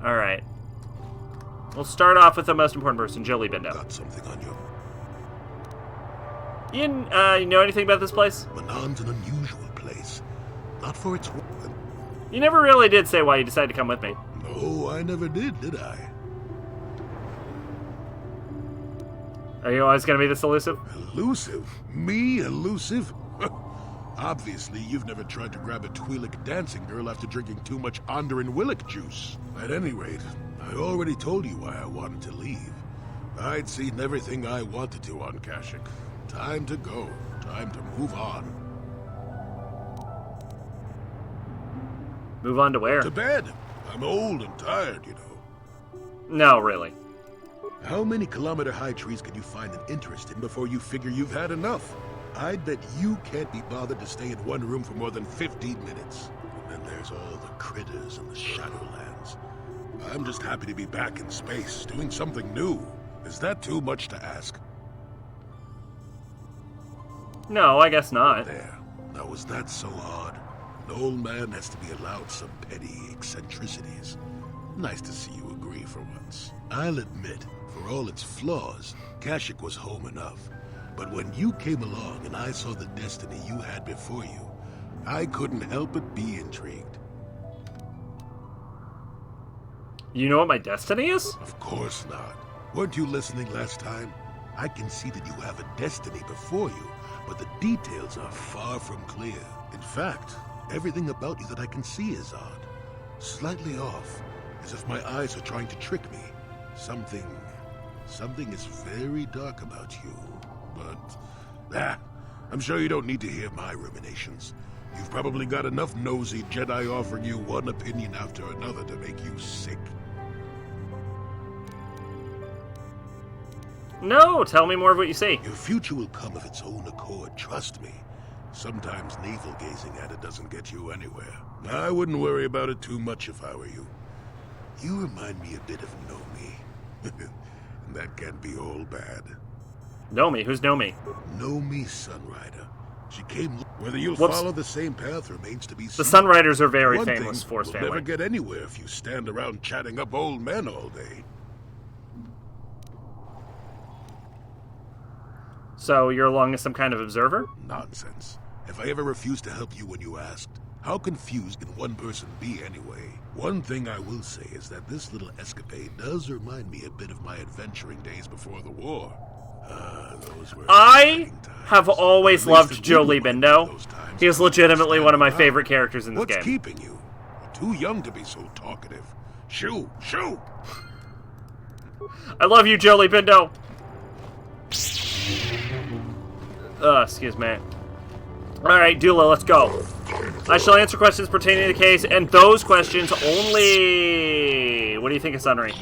Alright. We'll start off with the most important person, Jolie Bindo. Got something on you. Ian, you know anything about this place? Manon's an unusual place. Not for its... You never really did say why you decided to come with me. No, I never did I? Are you always going to be this elusive? Elusive? Me elusive? Obviously, you've never tried to grab a Twi'lek dancing girl after drinking too much Onderan Willick juice. At any rate, I already told you why I wanted to leave. I'd seen everything I wanted to on Kashyyyk. Time to go. Time to move on. Move on to where? To bed. I'm old and tired, you know. No, really. How many kilometer-high trees can you find an interest in before you figure you've had enough? I'd bet you can't be bothered to stay in one room for more than 15 minutes. And then there's all the critters and the Shadowlands. I'm just happy to be back in space, doing something new. Is that too much to ask? No, I guess not. There. Now, was that so hard? An old man has to be allowed some petty eccentricities. Nice to see you agree for once. I'll admit, for all its flaws, Kashyyyk was home enough. But when you came along and I saw the destiny you had before you, I couldn't help but be intrigued. You know what my destiny is? Of course not. Weren't you listening last time? I can see that you have a destiny before you, but the details are far from clear. In fact, everything about you that I can see is odd. Slightly off, as if my eyes are trying to trick me. Something is very dark about you. But, I'm sure you don't need to hear my ruminations. You've probably got enough nosy Jedi offering you one opinion after another to make you sick. No, tell me more of what you see. Your future will come of its own accord, trust me. Sometimes navel-gazing at it doesn't get you anywhere. I wouldn't worry about it too much if I were you. You remind me a bit of Nomi. And that can't be all bad. Nomi? Who's Nomi? Nomi Sunrider. She came... Whether you'll Whoops. follow the same path remains to be seen. The Sunriders are very One famous thing, Force you'll family. never get anywhere if you stand around chatting up old men all day. So you're along as some kind of observer? Nonsense. If I ever refused to help you when you asked, how confused can one person be anyway? One thing I will say is that this little escapade does remind me a bit of my adventuring days before the war. Those were I have always loved Jolie Bindo. He is legitimately one of my favorite characters in this game. What's keeping you? You're too young to be so talkative. Shoo! Shoo! I love you, Jolie Bindo! Excuse me. Alright, Dula, let's go. I shall answer questions pertaining to the case, and those questions only... What do you think of Sunry?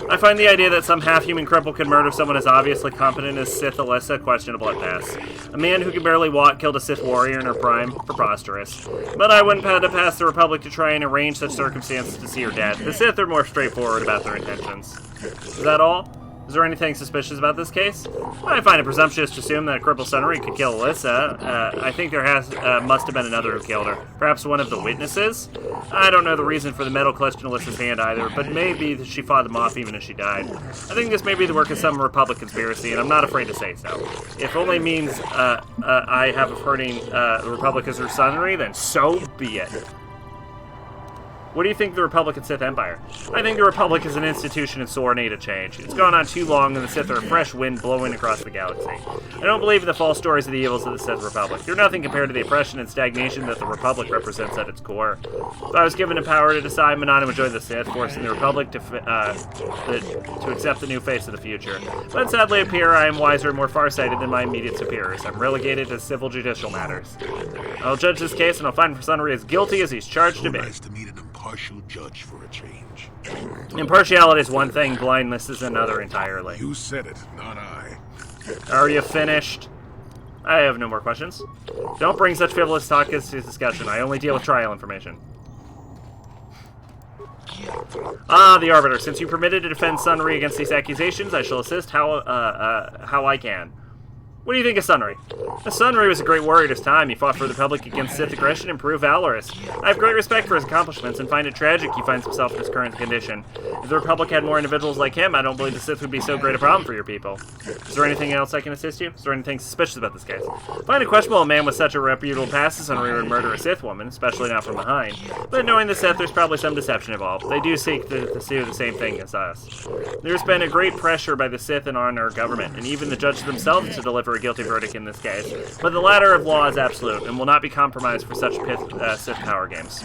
I find the idea that some half-human cripple could murder someone as obviously competent as Sith Alyssa questionable at best. A man who can barely walk killed a Sith warrior in her prime? Preposterous. But I wouldn't have to pass the Republic to try and arrange such circumstances to see her dead. The Sith are more straightforward about their intentions. Is that all? Is there anything suspicious about this case? I find it presumptuous to assume that a crippled Sunry could kill Alyssa. I think there must have been another who killed her. Perhaps one of the witnesses? I don't know the reason for the metal clutched in Alyssa's hand either, but maybe that she fought them off even as she died. I think this may be the work of some Republic conspiracy, and I'm not afraid to say so. If only means I have of hurting the Republic as her Sunry, then so be it. What do you think of the Republic and Sith Empire? I think the Republic is an institution in sore need of change. It's gone on too long, and the Sith are a fresh wind blowing across the galaxy. I don't believe in the false stories of the evils of the Sith Republic. They're nothing compared to the oppression and stagnation that the Republic represents at its core. If I was given the power to decide, Manon would join the Sith, forcing the Republic to accept the new face of the future. But sadly, it appears I am wiser and more farsighted than my immediate superiors. I'm relegated to civil judicial matters. I'll judge this case, and I'll find Sunry as guilty as he's charged to be. Nice to meet an impartial judge for a change. Impartiality is one thing, blindness is another entirely. You said it, not I. Are you finished? I have no more questions. Don't bring such frivolous talk as to discussion. I only deal with trial information. Ah, the Arbiter. Since you permitted to defend Sunry against these accusations, I shall assist how I can. What do you think of Sunry? Sunry was a great warrior at his time. He fought for the Republic against Sith aggression and proved valorous. I have great respect for his accomplishments and find it tragic he finds himself in his current condition. If the Republic had more individuals like him, I don't believe the Sith would be so great a problem for your people. Is there anything else I can assist you? Is there anything suspicious about this case? I find it questionable a man with such a reputable past as Sunry would murder a Sith woman, especially not from behind. But knowing the Sith, there's probably some deception involved. They do seek to do the same thing as us. There's been a great pressure by the Sith and on our government, and even the judges themselves to deliver a guilty verdict in this case. But the ladder of law is absolute, and will not be compromised for such Sith power games.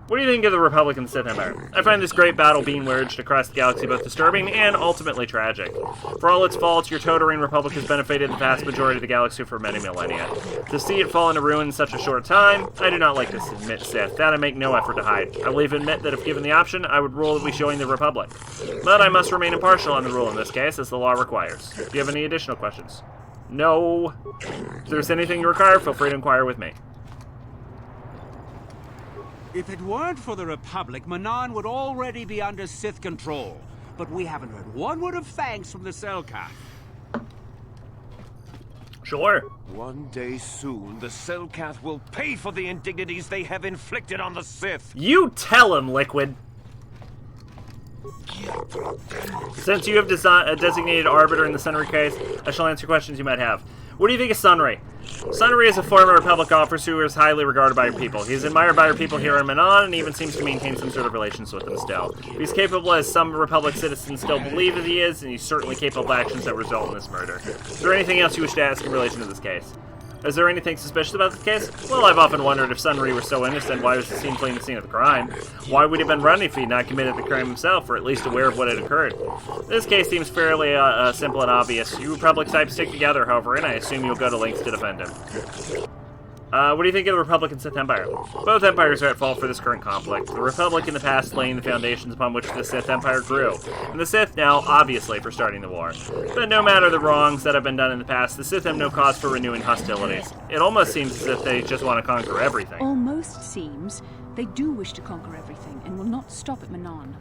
What do you think of the Republic and the Sith Empire? I find this great battle being waged across the galaxy both disturbing and ultimately tragic. For all its faults, your Toterine Republic has benefited the vast majority of the galaxy for many millennia. To see it fall into ruin in such a short time, I do not like to admit Sith. That I make no effort to hide. I will even admit that if given the option, I would rule that we join the Republic. But I must remain impartial on the rule in this case, as the law requires. Do you have any additional questions? No. If there's anything you require, feel free to inquire with me. If it weren't for the Republic, Manon would already be under Sith control. But we haven't heard one word of thanks from the Selkath. Sure. One day soon, the Selkath will pay for the indignities they have inflicted on the Sith. You tell him, Liquid. Since you have designated Arbiter in the Sunry case, I shall answer questions you might have. What do you think of Sunry? Sunry is a former Republic officer who is highly regarded by your people. He is admired by your people here in Manon and even seems to maintain some sort of relations with them still. He's capable as some Republic citizens still believe that he is, and he's certainly capable of actions that result in this murder. Is there anything else you wish to ask in relation to this case? Is there anything suspicious about this case? Well, I've often wondered if Sunry were so innocent, why was he seen fleeing the scene of the crime? Why would he have been running if he had not committed the crime himself, or at least aware of what had occurred? This case seems fairly simple and obvious. You Republic types stick together, however, and I assume you'll go to lengths to defend him. What do you think of the Republic and Sith Empire? Both empires are at fault for this current conflict. The Republic in the past laying the foundations upon which the Sith Empire grew, and the Sith now, obviously, for starting the war. But no matter the wrongs that have been done in the past, the Sith have no cause for renewing hostilities. It almost seems as if they just want to conquer everything. Almost seems. They do wish to conquer everything, and will not stop at Manon.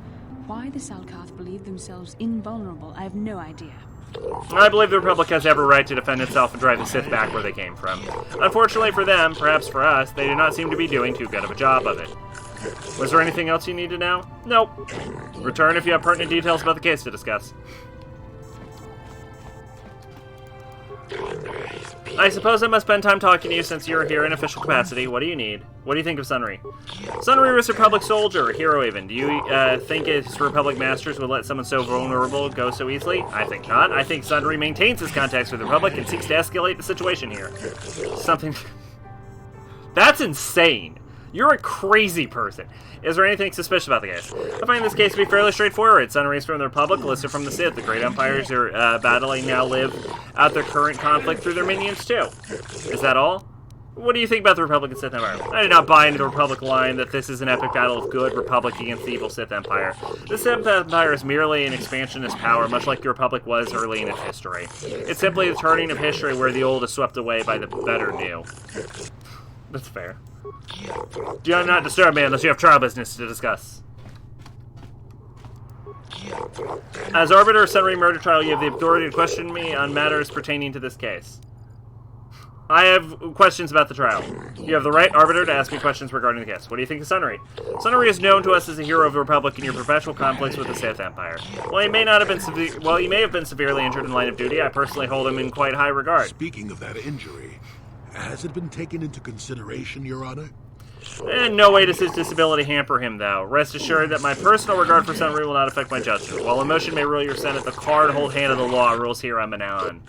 Why the Selkath believe themselves invulnerable, I have no idea. I believe the Republic has every right to defend itself and drive the Sith back where they came from. Unfortunately for them, perhaps for us, they do not seem to be doing too good of a job of it. Was there anything else you need to know? Nope. Return if you have pertinent details about the case to discuss. I suppose I must spend time talking to you since you're here in official capacity. What do you need? What do you think of Sunry? Sunry was a Republic soldier, a hero even. Do you think his Republic masters would let someone so vulnerable go so easily? I think not. I think Sunry maintains his contacts with the Republic and seeks to escalate the situation here. Something... That's insane. You're a crazy person. Is there anything suspicious about the case? I find this case to be fairly straightforward. Sunrays from the Republic, Callisto from the Sith. The great empires are battling now live out their current conflict through their minions too. Is that all? What do you think about the Republic and Sith Empire? I do not buy into the Republic line that this is an epic battle of good Republic against the evil Sith Empire. The Sith Empire is merely an expansionist power, much like the Republic was early in its history. It's simply the turning of history where the old is swept away by the better new. That's fair. Do not disturb me unless you have trial business to discuss. As Arbiter of Sunry Murder Trial, you have the authority to question me on matters pertaining to this case. I have questions about the trial. You have the right, Arbiter, to ask me questions regarding the case. What do you think of Sunry? Sunry is known to us as a hero of the Republic in your perpetual conflicts with the Sith Empire. While he may not have been he may have been severely injured in line of duty, I personally hold him in quite high regard. Speaking of that injury, has it been taken into consideration, Your Honor? In no way does his disability hamper him, though. Rest assured that my personal regard for Sunry will not affect my judgment. While emotion may rule your Senate, the hard-hold hand of the law rules here on Manon.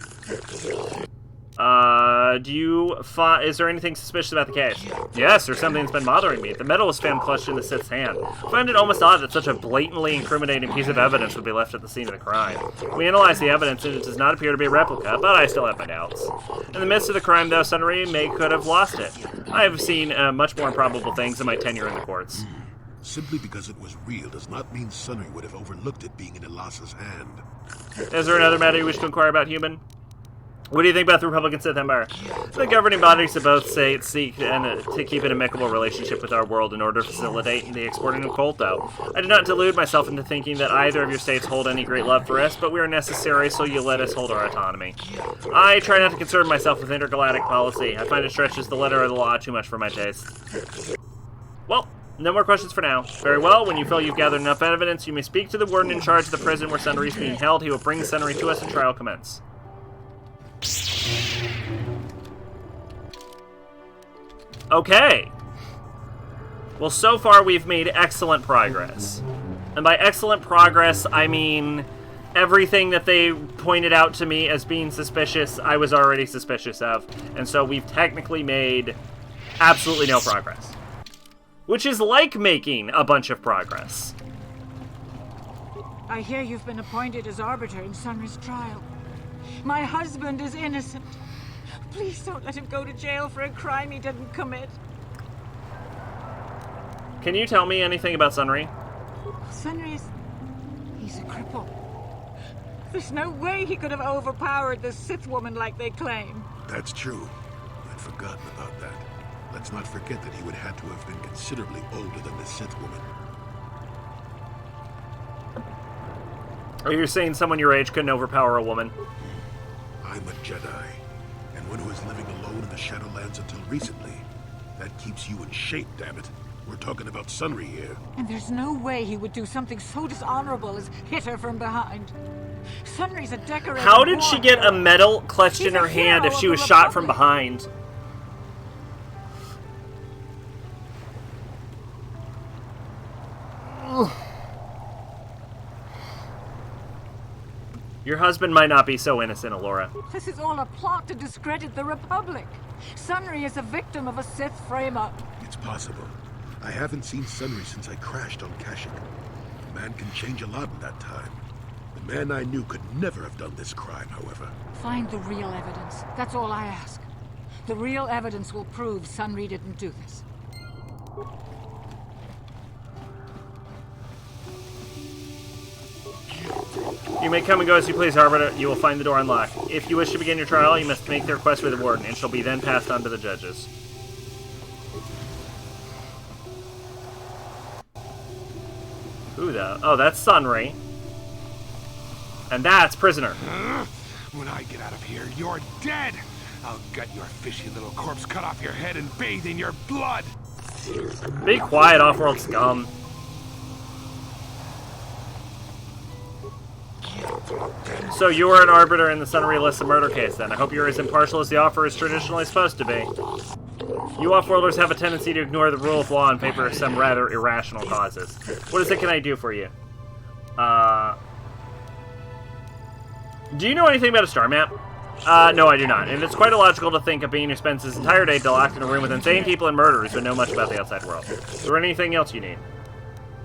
Is there anything suspicious about the case? Yes, there's something that's been bothering me. The medal was found clutched in the Sith's hand. I find it almost odd that such a blatantly incriminating piece of evidence would be left at the scene of the crime. We analyzed the evidence, and it does not appear to be a replica, but I still have my doubts. In the midst of the crime, though, Sunry could have lost it. I have seen much more improbable things in my tenure in the courts. Simply because it was real does not mean Sunry would have overlooked it being in Elas's hand. Is there another matter you wish to inquire about, human? What do you think about the Republican Sith Empire? The governing bodies of both states seek to keep an amicable relationship with our world in order to facilitate the exporting of Kolto. I do not delude myself into thinking that either of your states hold any great love for us, but we are necessary, so you let us hold our autonomy. I try not to concern myself with intergalactic policy. I find it stretches the letter of the law too much for my taste. Well, no more questions for now. Very well, when you feel you've gathered enough evidence, you may speak to the warden in charge of the prison where Sunry is being held. He will bring Sunry to us and trial commence. Okay. Well, so far we've made excellent progress. And by excellent progress, I mean everything that they pointed out to me as being suspicious, I was already suspicious of. And so we've technically made absolutely no progress. Which is like making a bunch of progress. I hear you've been appointed as arbiter in Sunry's trial. My husband is innocent. Please don't let him go to jail for a crime he didn't commit. Can you tell me anything about Sunry? Sunry is... he's a cripple. There's no way he could have overpowered this Sith woman like they claim. That's true. I'd forgotten about that. Let's not forget that he would have to have been considerably older than the Sith woman. Are you saying someone your age couldn't overpower a woman? I'm a Jedi, and one who was living alone in the Shadowlands until recently. That keeps you in shape, damn it. We're talking about Sunry here. And there's no way he would do something so dishonorable as hit her from behind. Sunry's a decorated How did she get a medal clutched in her hand if she was shot from behind? Your husband might not be so innocent, Alora. This is all a plot to discredit the Republic. Sunry is a victim of a Sith frame-up. It's possible. I haven't seen Sunry since I crashed on Kashyyyk. A man can change a lot in that time. The man I knew could never have done this crime, however. Find the real evidence. That's all I ask. The real evidence will prove Sunry didn't do this. You may come and go as you please, Arbiter. You will find the door unlocked. If you wish to begin your trial, you must make the request with the warden, and shall be then passed on to the judges. Who the? Oh, that's Sunry. And that's Prisoner. When I get out of here, you're dead! I'll gut your fishy little corpse, cut off your head, and bathe in your blood! Be quiet, off-world scum. So you are an arbiter in the Sunry Alyssa murder case, then. I hope you're as impartial as the offer is traditionally supposed to be. You off-worlders have a tendency to ignore the rule of law in favor of some rather irrational causes. What is it can I do for you? Do you know anything about a star map? No, I do not. And it's quite illogical to think of being who spends his entire day locked in a room with insane people and murderers who know much about the outside world. Is there anything else you need?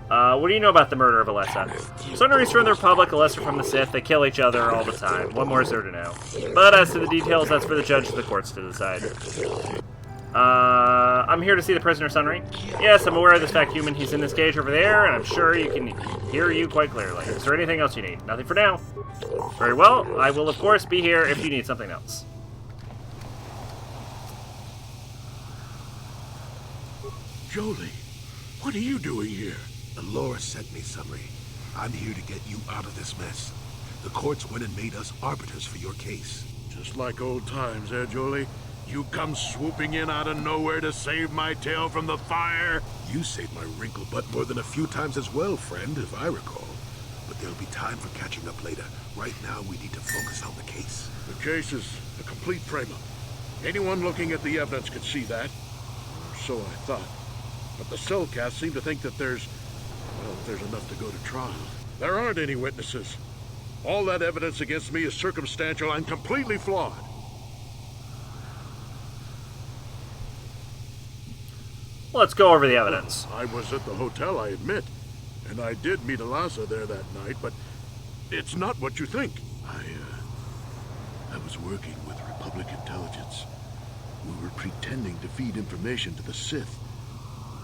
What do you know about the murder of Alyssa? Sunry's from the Republic, Alyssa from the Sith. They kill each other all the time. What more is there to know? But as to the details, that's for the judge of the courts to decide. I'm here to see the prisoner, Sunry. Yes, I'm aware of this fact, human. He's in this cage over there, and I'm sure you can hear you quite clearly. Is there anything else you need? Nothing for now. Very well. I will, of course, be here if you need something else. Jolie, what are you doing here? Alora sent me, Sunry. I'm here to get you out of this mess. The courts went and made us arbiters for your case. Just like old times, eh, Jolie? You come swooping in out of nowhere to save my tail from the fire? You saved my wrinkle butt more than a few times as well, friend, if I recall. But there'll be time for catching up later. Right now, we need to focus on the case. The case is a complete frame-up. Anyone looking at the evidence could see that. Or so I thought. But the Cellcast seem to think that there's enough to go to trial. There aren't any witnesses. All that evidence against me is circumstantial and completely flawed. Let's go over the evidence. I was at the hotel, I admit. And I did meet Alyssa there that night, but it's not what you think. I was working with Republic intelligence. We were pretending to feed information to the Sith.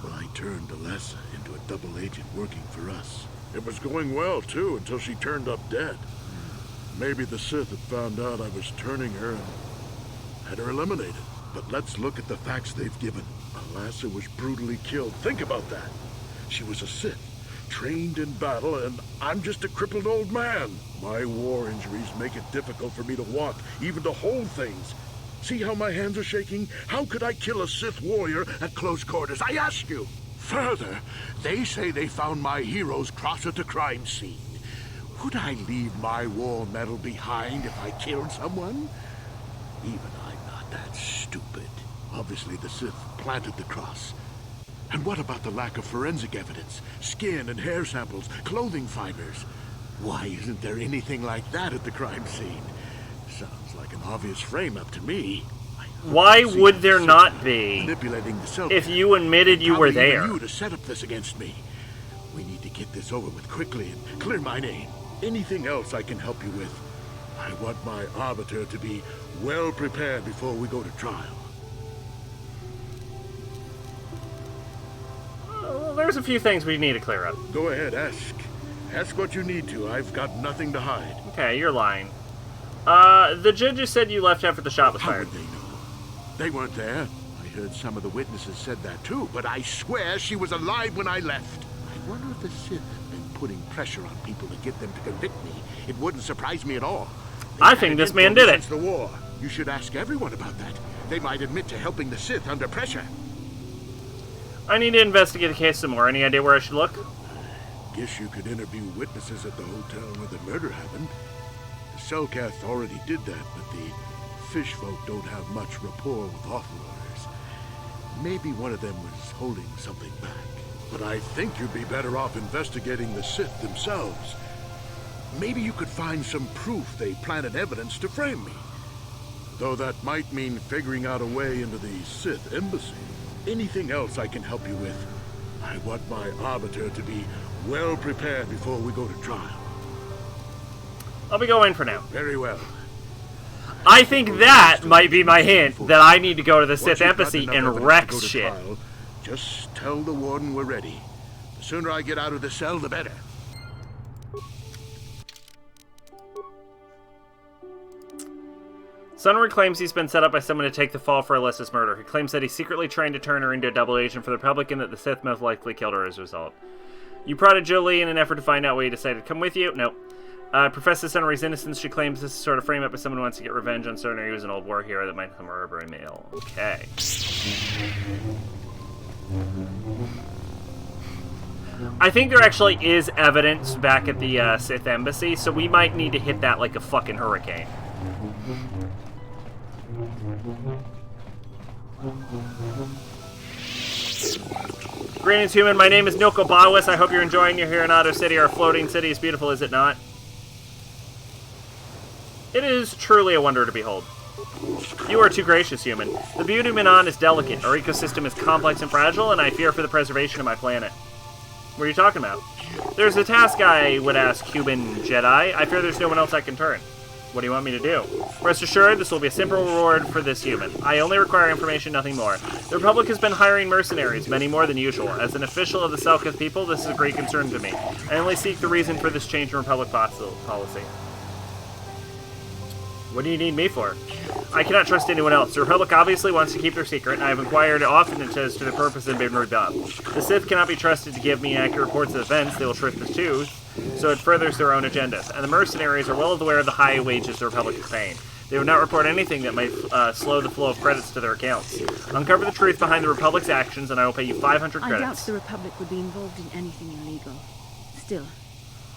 Well, I turned Alyssa into a double agent working for us. It was going well, too, until she turned up dead. Maybe the Sith had found out I was turning her and had her eliminated. But let's look at the facts they've given. Alassa was brutally killed. Think about that. She was a Sith, trained in battle, and I'm just a crippled old man. My war injuries make it difficult for me to walk, even to hold things. See how my hands are shaking? How could I kill a Sith warrior at close quarters? I ask you. Further, they say they found my hero's cross at the crime scene. Would I leave my war medal behind if I killed someone? Even I'm not that stupid. Obviously, the Sith planted the cross. And what about the lack of forensic evidence? Skin and hair samples, clothing fibers. Why isn't there anything like that at the crime scene? Sounds like an obvious frame-up to me. Why would there not be? Manipulating the cell if you admitted you were there. You to set up this against me. We need to get this over with quickly and clear my name. Anything else I can help you with? I want my arbiter to be well prepared before we go to trial. Well, there's a few things we need to clear up. Go ahead, ask. Ask what you need to. I've got nothing to hide. Okay, you're lying. The judges said you left after the shot was fired. How would they know? They weren't there. I heard some of the witnesses said that too, but I swear she was alive when I left. I wonder if the Sith have been putting pressure on people to get them to convict me. It wouldn't surprise me at all. I think this man did it. Since the war. You should ask everyone about that. They might admit to helping the Sith under pressure. I need to investigate the case some more. Any idea where I should look? Guess you could interview witnesses at the hotel where the murder happened. The Selkath already did that, but the fish folk don't have much rapport with Offloaders. Maybe one of them was holding something back. But I think you'd be better off investigating the Sith themselves. Maybe you could find some proof they planted evidence to frame me. Though that might mean figuring out a way into the Sith embassy. Anything else I can help you with? I want my arbiter to be well prepared before we go to trial. I'll be going for now. Very well. I think that might be my hint that I need to go to the Sith embassy and wreck shit. Trial, just tell the warden we're ready. The sooner I get out of the cell, the better. Sunward claims he's been set up by someone to take the fall for Alyssa's murder. He claims that he's secretly trying to turn her into a double agent for the Republic and that the Sith most likely killed her as a result. You prodded Jolie in an effort to find out why he decided to come with you? Nope. Professes Sunry's innocence. She claims this is sort of frame up as someone who wants to get revenge on Sunry, who's an old war hero that might become a Urberry male. Okay. I think there actually is evidence back at the Sith embassy, so we might need to hit that like a fucking hurricane. Greetings, human. My name is Nilko Bawis. I hope you're enjoying your here in Otto City. Our floating city is beautiful, is it not? It is truly a wonder to behold. You are too gracious, human. The beauty of Manon is delicate. Our ecosystem is complex and fragile, and I fear for the preservation of my planet. What are you talking about? There's a task I would ask, human Jedi. I fear there's no one else I can turn. What do you want me to do? Rest assured, this will be a simple reward for this human. I only require information, nothing more. The Republic has been hiring mercenaries, many more than usual. As an official of the Selkath people, this is a great concern to me. I only seek the reason for this change in Republic policy. What do you need me for? I cannot trust anyone else. The Republic obviously wants to keep their secret, and I have inquired often as to the purpose and been rebuffed. The Sith cannot be trusted to give me accurate reports of events. They will shrift the truth, so it furthers their own agendas. And the mercenaries are well aware of the high wages the Republic is paying. They would not report anything that might slow the flow of credits to their accounts. Uncover the truth behind the Republic's actions, and I will pay you 500 credits. I doubt the Republic would be involved in anything illegal. Still,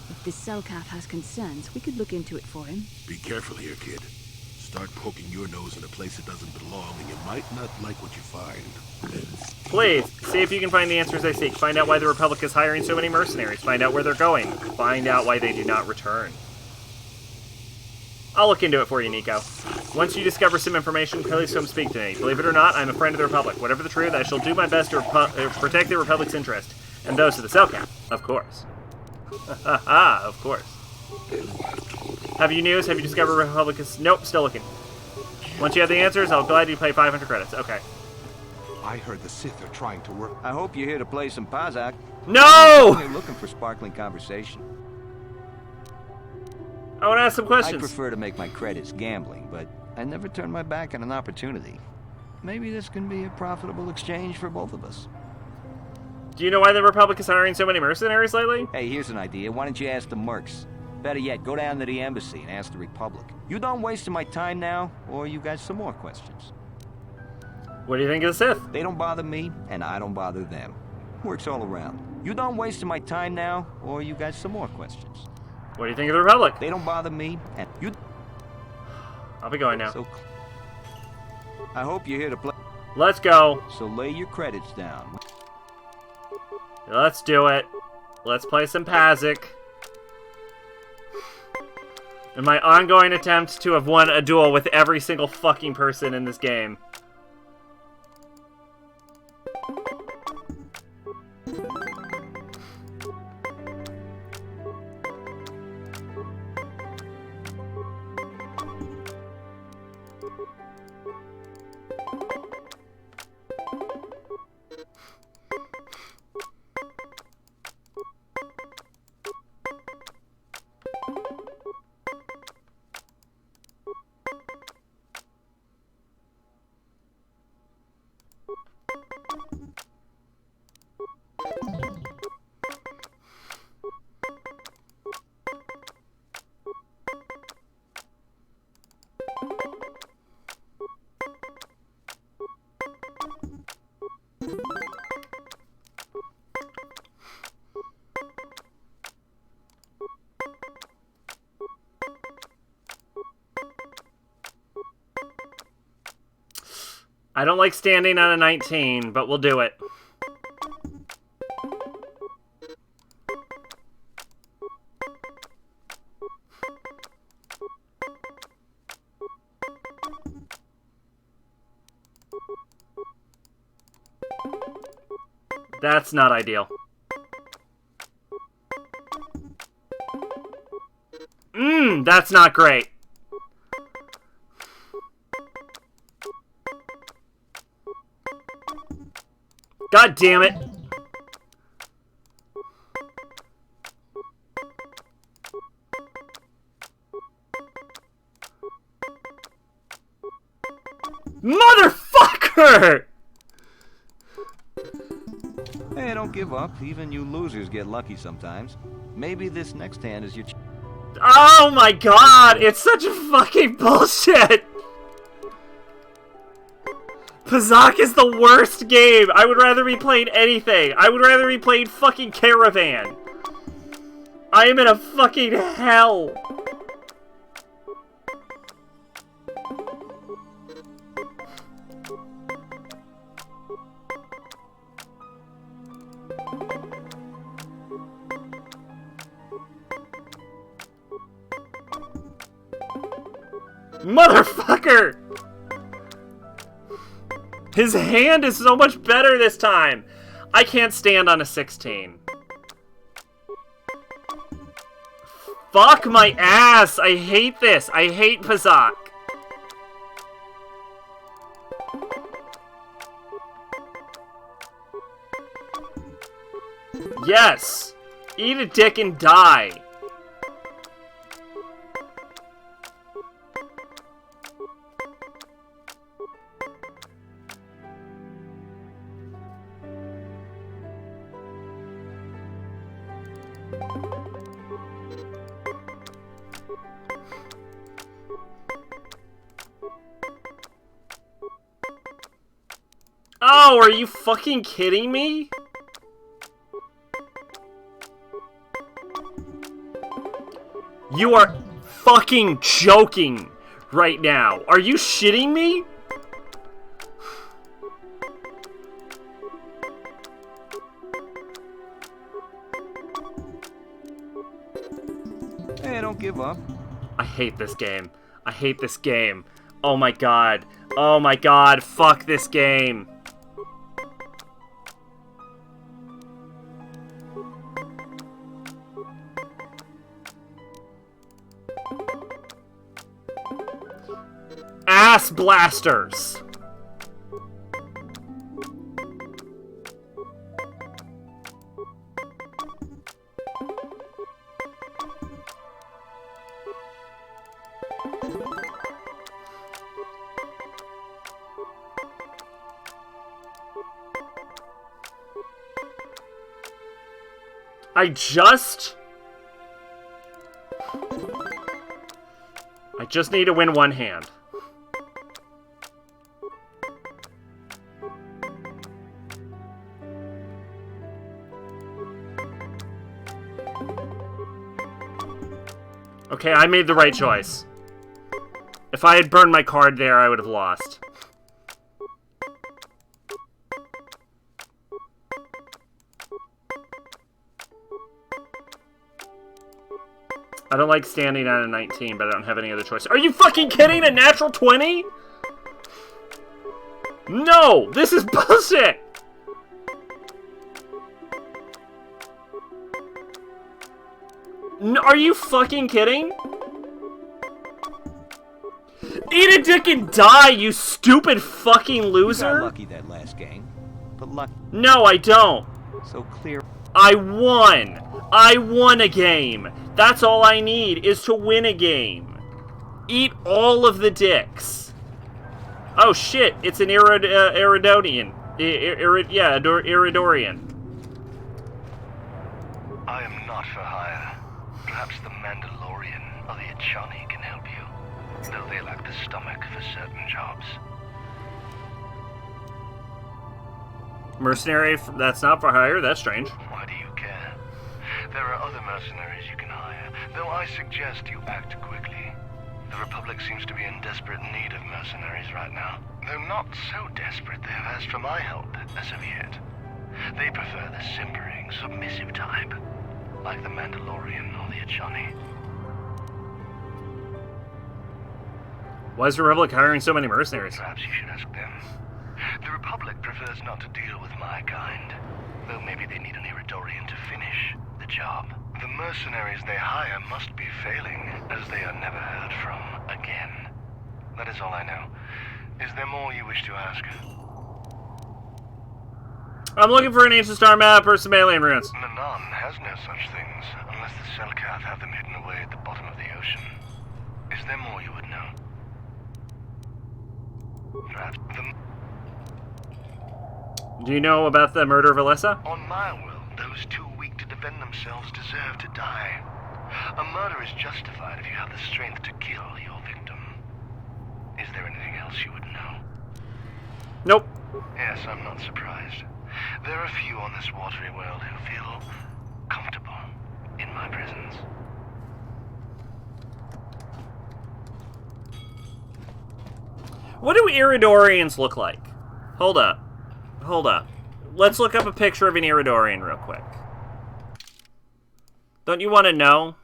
if this Selkath has concerns, we could look into it for him. Be careful here, kid. Start poking your nose in a place that doesn't belong, and you might not like what you find. Please, see if you can find the answers I seek. Find out why the Republic is hiring so many mercenaries. Find out where they're going. Find out why they do not return. I'll look into it for you, Nico. Once you discover some information, please come speak to me. Believe it or not, I'm a friend of the Republic. Whatever the truth, I shall do my best to protect the Republic's interest. And those of the Selkath, of course. Of course. Have you news? Have you discovered Republic is... Nope, still looking. Once you have the answers, I'll gladly pay 500 credits. Okay. I heard the Sith are trying to work... I hope you're here to play some Pazak. No! You're looking for sparkling conversation. I want to ask some questions. I prefer to make my credits gambling, but I never turn my back on an opportunity. Maybe this can be a profitable exchange for both of us. Do you know why the Republic is hiring so many mercenaries lately? Hey, here's an idea. Why don't you ask the mercs? Better yet, go down to the embassy and ask the Republic. You done wasting my time now, or you got some more questions? What do you think of the Sith? They don't bother me, and I don't bother them. Works all around. You done wasting my time now, or you got some more questions? What do you think of the Republic? They don't bother me, and you... I'll be going now. So, I hope you're here to play. Let's go. So lay your credits down. Let's do it. Let's play some Pazik. In my ongoing attempt to have won a duel with every single fucking person in this game. I don't like standing on a 19, but we'll do it. That's not ideal. That's not great. God damn it. Motherfucker! Hey, don't give up. Even you losers get lucky sometimes. Maybe this next hand is your... Oh my god! It's such a fucking bullshit! Pazaak is the worst game! I would rather be playing anything! I would rather be playing fucking Caravan! I am in a fucking hell! Motherfucker! His hand is so much better this time! I can't stand on a 16. Fuck my ass! I hate this! I hate Pazaak! Yes! Eat a dick and die! Oh, are you fucking kidding me? You are fucking joking right now. Are you shitting me? Hey, don't give up. I hate this game. I hate this game. Oh my god. Oh my god. Fuck this game. Ass blasters. I just need to win one hand. Okay, I made the right choice. If I had burned my card there, I would have lost. I don't like standing at a 19, but I don't have any other choice. Are you fucking kidding? A natural 20? No! This is bullshit! No, are you fucking kidding? Eat a dick and die, you stupid fucking loser! You got lucky that last game, but luck. No, I don't. So clear. I won! I won a game! That's all I need, is to win a game. Eat all of the dicks. Oh shit, it's an Iridorian. Iridorian. I am not for hire. Perhaps the Mandalorian or the Achani can help you, though they lack the stomach for certain jobs. Mercenary, that's not for hire? That's strange. Why do you care? There are other mercenaries you can hire, though I suggest you act quickly. The Republic seems to be in desperate need of mercenaries right now. Though not so desperate they have asked for my help as of yet. They prefer the simpering, submissive type, like the Mandalorian or the Achani. Why is the Republic hiring so many mercenaries? Perhaps you should ask them. The Republic prefers not to deal with my kind, though maybe they need an Iridorian to finish the job. The mercenaries they hire must be failing, as they are never heard from again. That is all I know. Is there more you wish to ask? I'm looking for an ancient star map or some alien ruins. Manon has no such things, unless the Selkath have them hidden away at the bottom of the ocean. Is there more you would know? Perhaps Do you know about the murder of Alessa? On my will, those too weak to defend themselves deserve to die. A murder is justified if you have the strength to kill your victim. Is there anything else you would know? Nope. Yes, I'm not surprised. There are few on this watery world who feel comfortable in my presence. What do Iridorians look like? Hold up. Hold up. Let's look up a picture of an Iridorian real quick. Don't you want to know?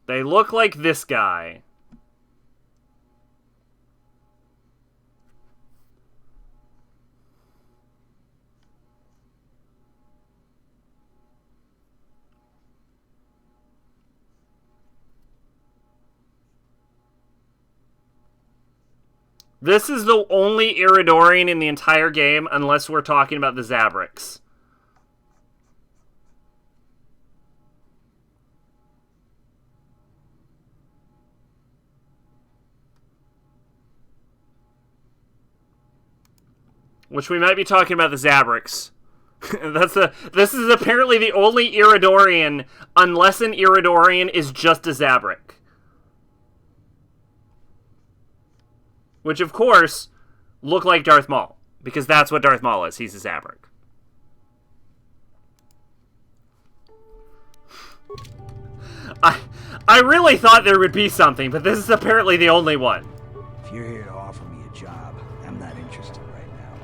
They look like this guy. This is the only Iridorian in the entire game, unless we're talking about the Zabrix. Which we might be talking about the Zabrix. This is apparently the only Iridorian, unless an Iridorian is just a Zabric. Which, of course, look like Darth Maul. Because that's what Darth Maul is. He's a Zabric. I really thought there would be something, but this is apparently the only one. If you're here to offer me a job, I'm not interested right now.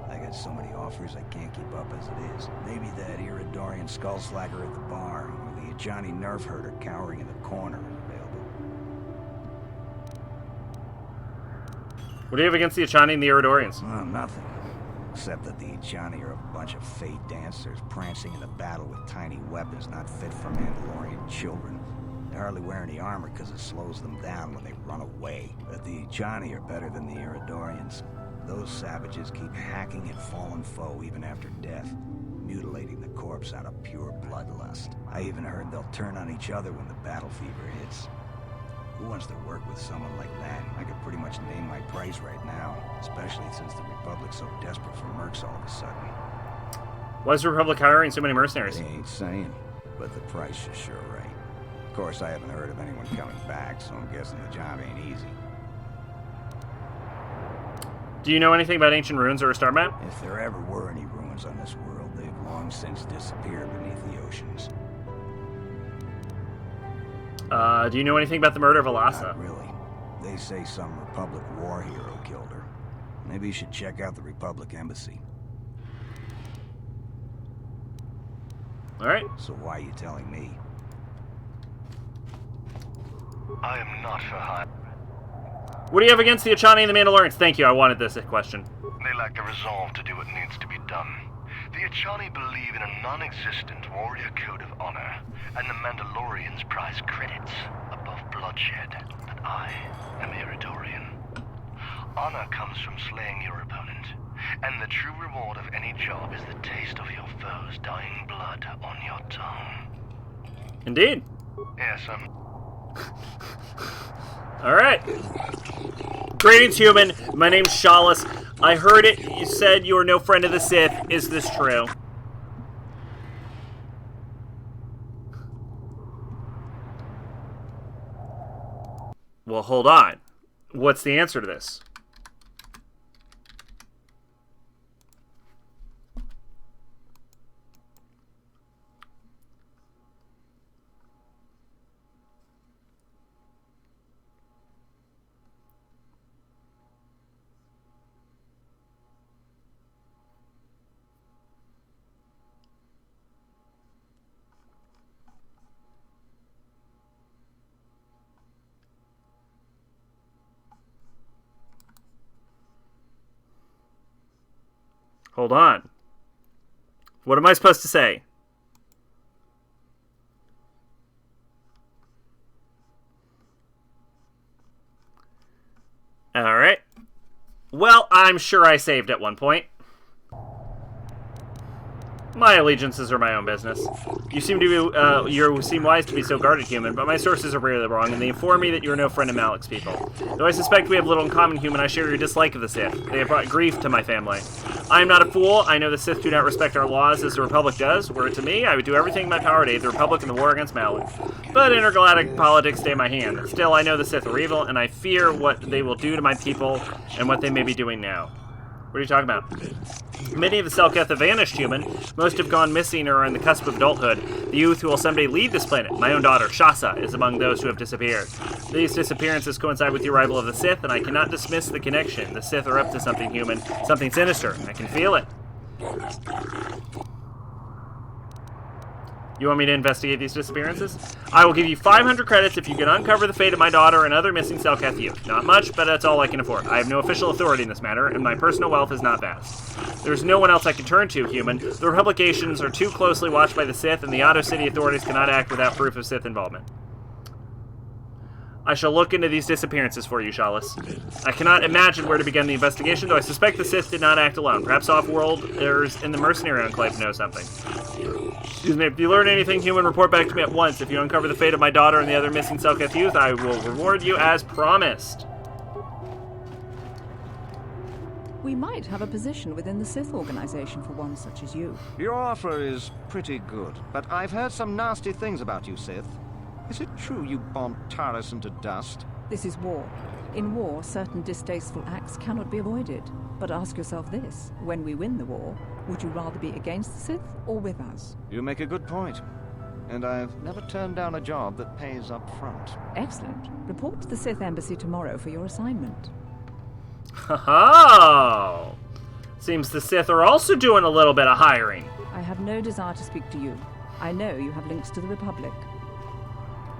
I got so many offers I can't keep up as it is. Maybe that Iridorian skullslacker at the bar, or the Johnny Nerf herder cowering in the corner are available. What do you have against the Achani and the Iridorians? Nothing. Except that the Achani are a bunch of fey dancers prancing in a battle with tiny weapons not fit for Mandalorian children. They hardly wear any armor because it slows them down when they run away. But the Achani are better than the Iridorians. Those savages keep hacking at fallen foe even after death, mutilating the corpse out of pure bloodlust. I even heard they'll turn on each other when the battle fever hits. Who wants to work with someone like that? I could pretty much name my price right now, especially since the Republic's so desperate for mercs all of a sudden. Why is the Republic hiring so many mercenaries? They ain't saying, but the price is sure right. Of course, I haven't heard of anyone coming back, so I'm guessing the job ain't easy. Do you know anything about ancient ruins or a star map? If there ever were any ruins on this world, they've long since disappeared beneath the oceans. Do you know anything about the murder of Alasa? Not really. They say some Republic war hero killed her. Maybe you should check out the Republic embassy. Alright. So why are you telling me? I am not for hire. What do you have against the Achani and the Mandalorians? Thank you, I wanted this question. They lack the resolve to do what needs to be done. The Achani believe in a non-existent warrior code of honor, and the Mandalorians prize credits above bloodshed. But I am Iridorian. Honor comes from slaying your opponent, and the true reward of any job is the taste of your foe's dying blood on your tongue. Indeed. Yes, Alright. Greetings, human. My name's Chalice. I heard it. You said you were no friend of the Sith. Is this true? Well, hold on. What's the answer to this? Hold on. What am I supposed to say? Alright. Well, I'm sure I saved at one point. My allegiances are my own business. You seem wise to be so guarded, human, but my sources are really wrong, and they inform me that you are no friend of Malic's people. Though I suspect we have little in common, human, I share your dislike of the Sith. They have brought grief to my family. I am not a fool. I know the Sith do not respect our laws as the Republic does. Were it to me, I would do everything in my power to aid the Republic in the war against Malik. But intergalactic politics stay in my hand. Still, I know the Sith are evil, and I fear what they will do to my people and what they may be doing now. What are you talking about? Many of the Selkath have vanished, human. Most have gone missing or are on the cusp of adulthood. The youth who will someday lead this planet, my own daughter, Shasa, is among those who have disappeared. These disappearances coincide with the arrival of the Sith, and I cannot dismiss the connection. The Sith are up to something, human. Something sinister. I can feel it. You want me to investigate these disappearances? I will give you 500 credits if you can uncover the fate of my daughter and other missing Selkath youth. Not much, but that's all I can afford. I have no official authority in this matter, and my personal wealth is not vast. There's no one else I can turn to, human. The Republications are too closely watched by the Sith, and the Otto City authorities cannot act without proof of Sith involvement. I shall look into these disappearances for you, Chalice. I cannot imagine where to begin the investigation, though I suspect the Sith did not act alone. Perhaps off-worlders in the mercenary enclave know something. Excuse me, if you learn anything, human, report back to me at once. If you uncover the fate of my daughter and the other missing Selkath youth, I will reward you as promised. We might have a position within the Sith organization for one such as you. Your offer is pretty good, but I've heard some nasty things about you, Sith. Is it true you bombed Taris into dust? This is war. In war, certain distasteful acts cannot be avoided. But ask yourself this, when we win the war, would you rather be against the Sith or with us? You make a good point. And I've never turned down a job that pays up front. Excellent. Report to the Sith Embassy tomorrow for your assignment. Oh! Seems the Sith are also doing a little bit of hiring. I have no desire to speak to you. I know you have links to the Republic.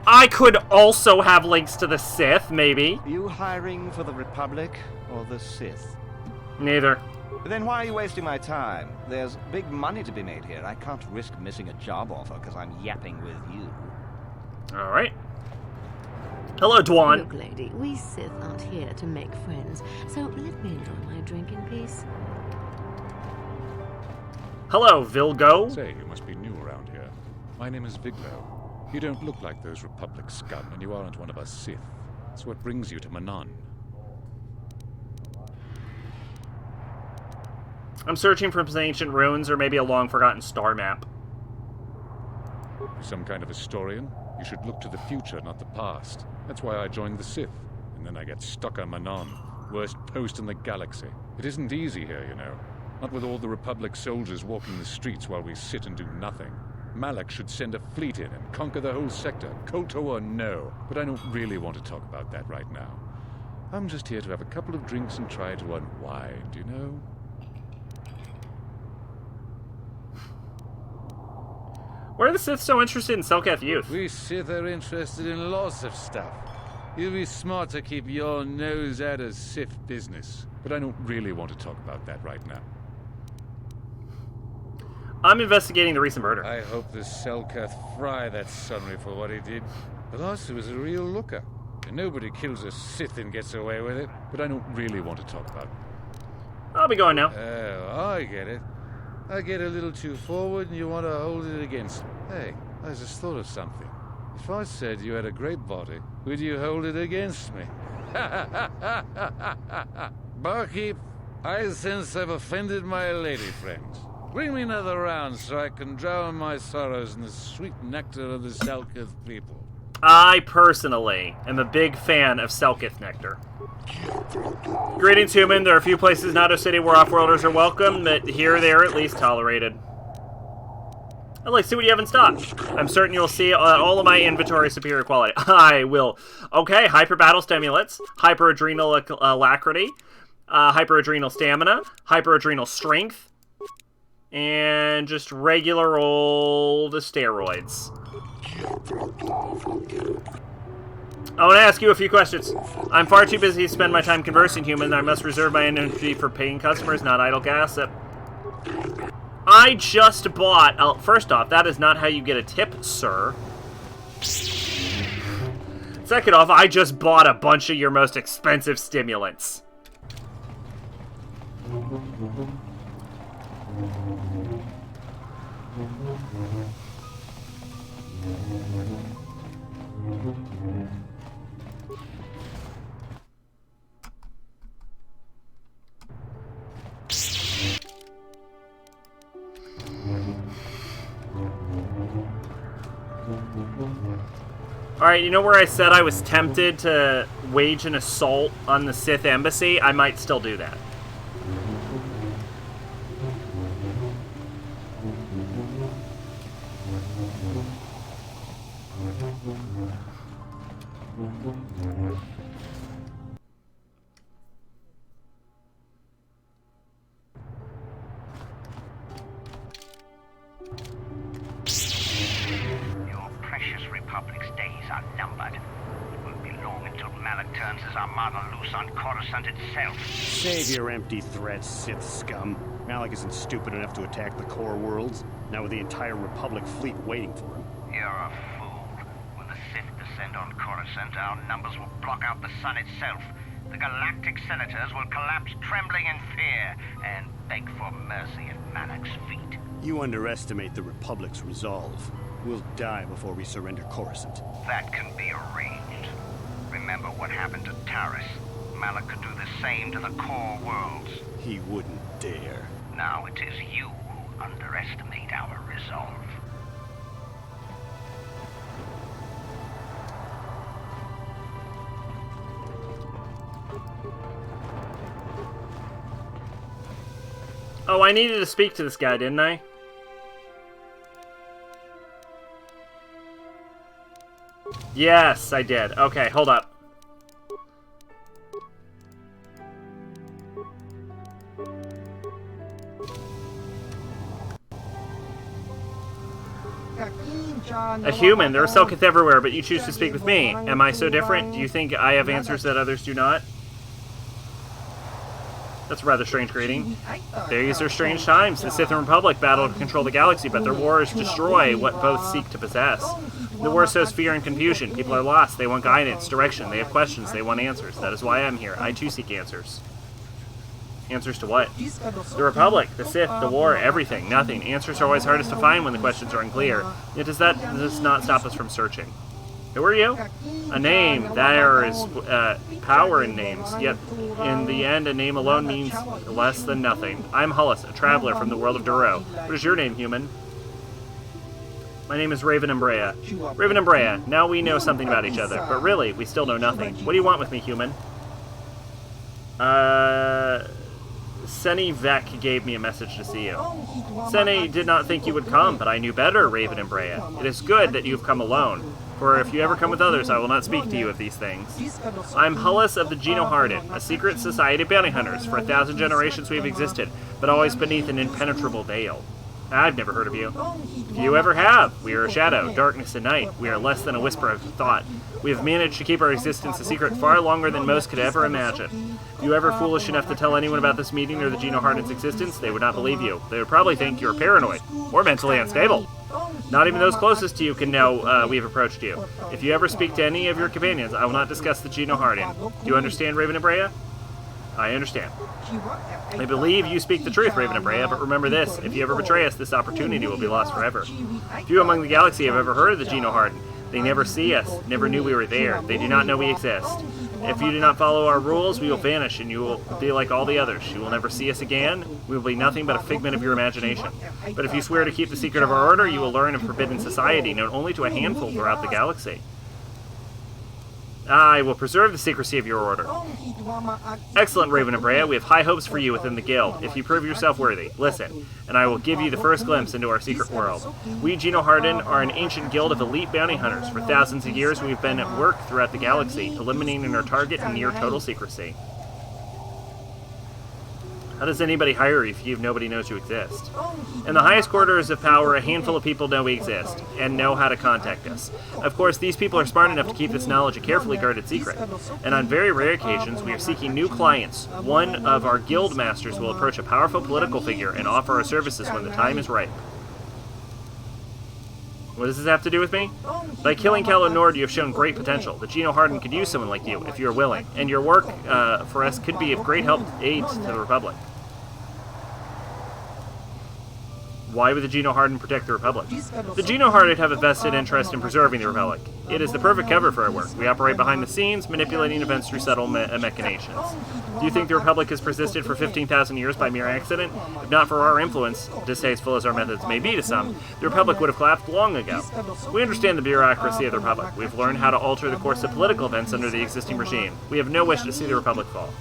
I could also have links to the Sith, maybe. You hiring for the Republic or the Sith? Neither. Then why are you wasting my time? There's big money to be made here. I can't risk missing a job offer because I'm yapping with you. Alright. Hello, Dwan. Look, lady, we Sith aren't here to make friends, so let me enjoy my drink in peace. Hello, Vilgo. Say, you must be new around here. My name is Viglo. You don't look like those Republic scum, and you aren't one of us Sith. So what brings you to Manon? I'm searching for some ancient ruins or maybe a long-forgotten star map. You're some kind of historian? You should look to the future, not the past. That's why I joined the Sith, and then I get stuck on Manon, worst post in the galaxy. It isn't easy here, you know. Not with all the Republic soldiers walking the streets while we sit and do nothing. Malak should send a fleet in and conquer the whole sector, Kolto or no. But I don't really want to talk about that right now. I'm just here to have a couple of drinks and try to unwind, you know? Why are the Sith so interested in Selkath youth? We Sith are interested in lots of stuff. You'd be smart to keep your nose out of Sith business. But I don't really want to talk about that right now. I'm investigating the recent murder. I hope the Selkath fry that Sunry for what he did. The last was a real looker. And nobody kills a Sith and gets away with it. But I don't really want to talk about it. I'll be going now. Oh, I get it. I get a little too forward and you want to hold it against me. Hey, I just thought of something. If I said you had a great body, would you hold it against me? Barkeep, I sense I've offended my lady friends. Bring me another round so I can drown my sorrows in the sweet nectar of the Selkath people. I, personally, am a big fan of Selkath nectar. Greetings, human. There are a few places in Otto City where off-worlders are welcome, but here they are at least tolerated. I'd like to see what you have in stock. I'm certain you'll see all of my inventory superior quality. I will. Okay, hyper-battle stimulants, hyper-adrenal alacrity, hyper-adrenal stamina, hyper-adrenal strength, and just regular old steroids. I want to ask you a few questions. I'm far too busy to spend my time conversing human. I must reserve my energy for paying customers, not idle gossip. I just bought... first off, that is not how you get a tip, sir. Second off, I just bought a bunch of your most expensive stimulants. Alright, you know where I said I was tempted to wage an assault on the Sith embassy? I might still do that. Your precious Republic's days are numbered. It won't be long until Malak turns his armada loose on Coruscant itself. Save your empty threats, Sith scum. Malak isn't stupid enough to attack the core worlds, now with the entire Republic fleet waiting for him. You're a fool. When the Sith descend on Coruscant, our numbers will block out the sun itself. The galactic senators will collapse trembling in fear and beg for mercy at Malak's feet. You underestimate the Republic's resolve. We'll die before we surrender Coruscant. That can be arranged. Remember what happened to Taris. Malak could do the same to the core worlds. He wouldn't dare. Now it is you who underestimate our resolve. Oh, I needed to speak to this guy, didn't I? Yes, I did. Okay, hold up. A human. There are Selkath everywhere, but you choose to speak with me. Am I so different? Do you think I have answers that others do not? That's a rather strange greeting. These are strange times. The Sith and Republic battle to control the galaxy, but their wars destroy what both seek to possess. The war sows fear and confusion. People are lost. They want guidance, direction. They have questions. They want answers. That is why I'm here. I too seek answers. Answers to what? The Republic, the Sith, the war, everything, nothing. Answers are always hardest to find when the questions are unclear. Yet does not stop us from searching. Who are you? A name. There is power in names, yet in the end a name alone means less than nothing. I'm Hullis, a traveler from the world of Duro. What is your name, human? My name is Raven and Brea. Raven and Brea, now we know something about each other, but really, we still know nothing. What do you want with me, human? Senny Vec gave me a message to see you. Senny did not think you would come, but I knew better, Raven and Brea. It is good that you have come alone, for if you ever come with others, I will not speak to you of these things. I am Hullis of the Geno Harden, a secret society of bounty hunters. For 1,000 generations we have existed, but always beneath an impenetrable veil. I've never heard of you. If you ever have, we are a shadow, darkness and night. We are less than a whisper of thought. We have managed to keep our existence a secret far longer than most could ever imagine. If you ever foolish enough to tell anyone about this meeting or the Geno Harden's existence, they would not believe you. They would probably think you are paranoid or mentally unstable. Not even those closest to you can know we have approached you. If you ever speak to any of your companions, I will not discuss the Geno Harden. Do you understand, Raven and Brea? I understand. I believe you speak the truth, Raven and Brea, but remember this, if you ever betray us, this opportunity will be lost forever. Few among the galaxy have ever heard of the Geno Harden. They never see us, never knew we were there. They do not know we exist. If you do not follow our rules, we will vanish, and you will be like all the others. You will never see us again. We will be nothing but a figment of your imagination. But if you swear to keep the secret of our order, you will learn of forbidden society, known only to a handful throughout the galaxy. I will preserve the secrecy of your order. Excellent, Raven and Brea. We have high hopes for you within the guild, if you prove yourself worthy. Listen, and I will give you the first glimpse into our secret world. We, Geno Harden, are an ancient guild of elite bounty hunters. For thousands of years, we have been at work throughout the galaxy, eliminating our target in near total secrecy. How does anybody hire you if nobody knows you exist? In the highest quarters of power, a handful of people know we exist, and know how to contact us. Of course, these people are smart enough to keep this knowledge a carefully guarded secret. And on very rare occasions, we are seeking new clients. One of our guild masters will approach a powerful political figure and offer our services when the time is ripe. What does this have to do with me? By killing Calo Nord, you have shown great potential. The Geno Harden could use someone like you, if you are willing, and your work for us could be of great aid to the Republic. Why would the Geno Harden protect the Republic? The Geno Harden have a vested interest in preserving the Republic. It is the perfect cover for our work. We operate behind the scenes, manipulating events through subtle machinations. Do you think the Republic has persisted for 15,000 years by mere accident? If not for our influence, distasteful as our methods may be to some, the Republic would have collapsed long ago. We understand the bureaucracy of the Republic. We've learned how to alter the course of political events under the existing regime. We have no wish to see the Republic fall.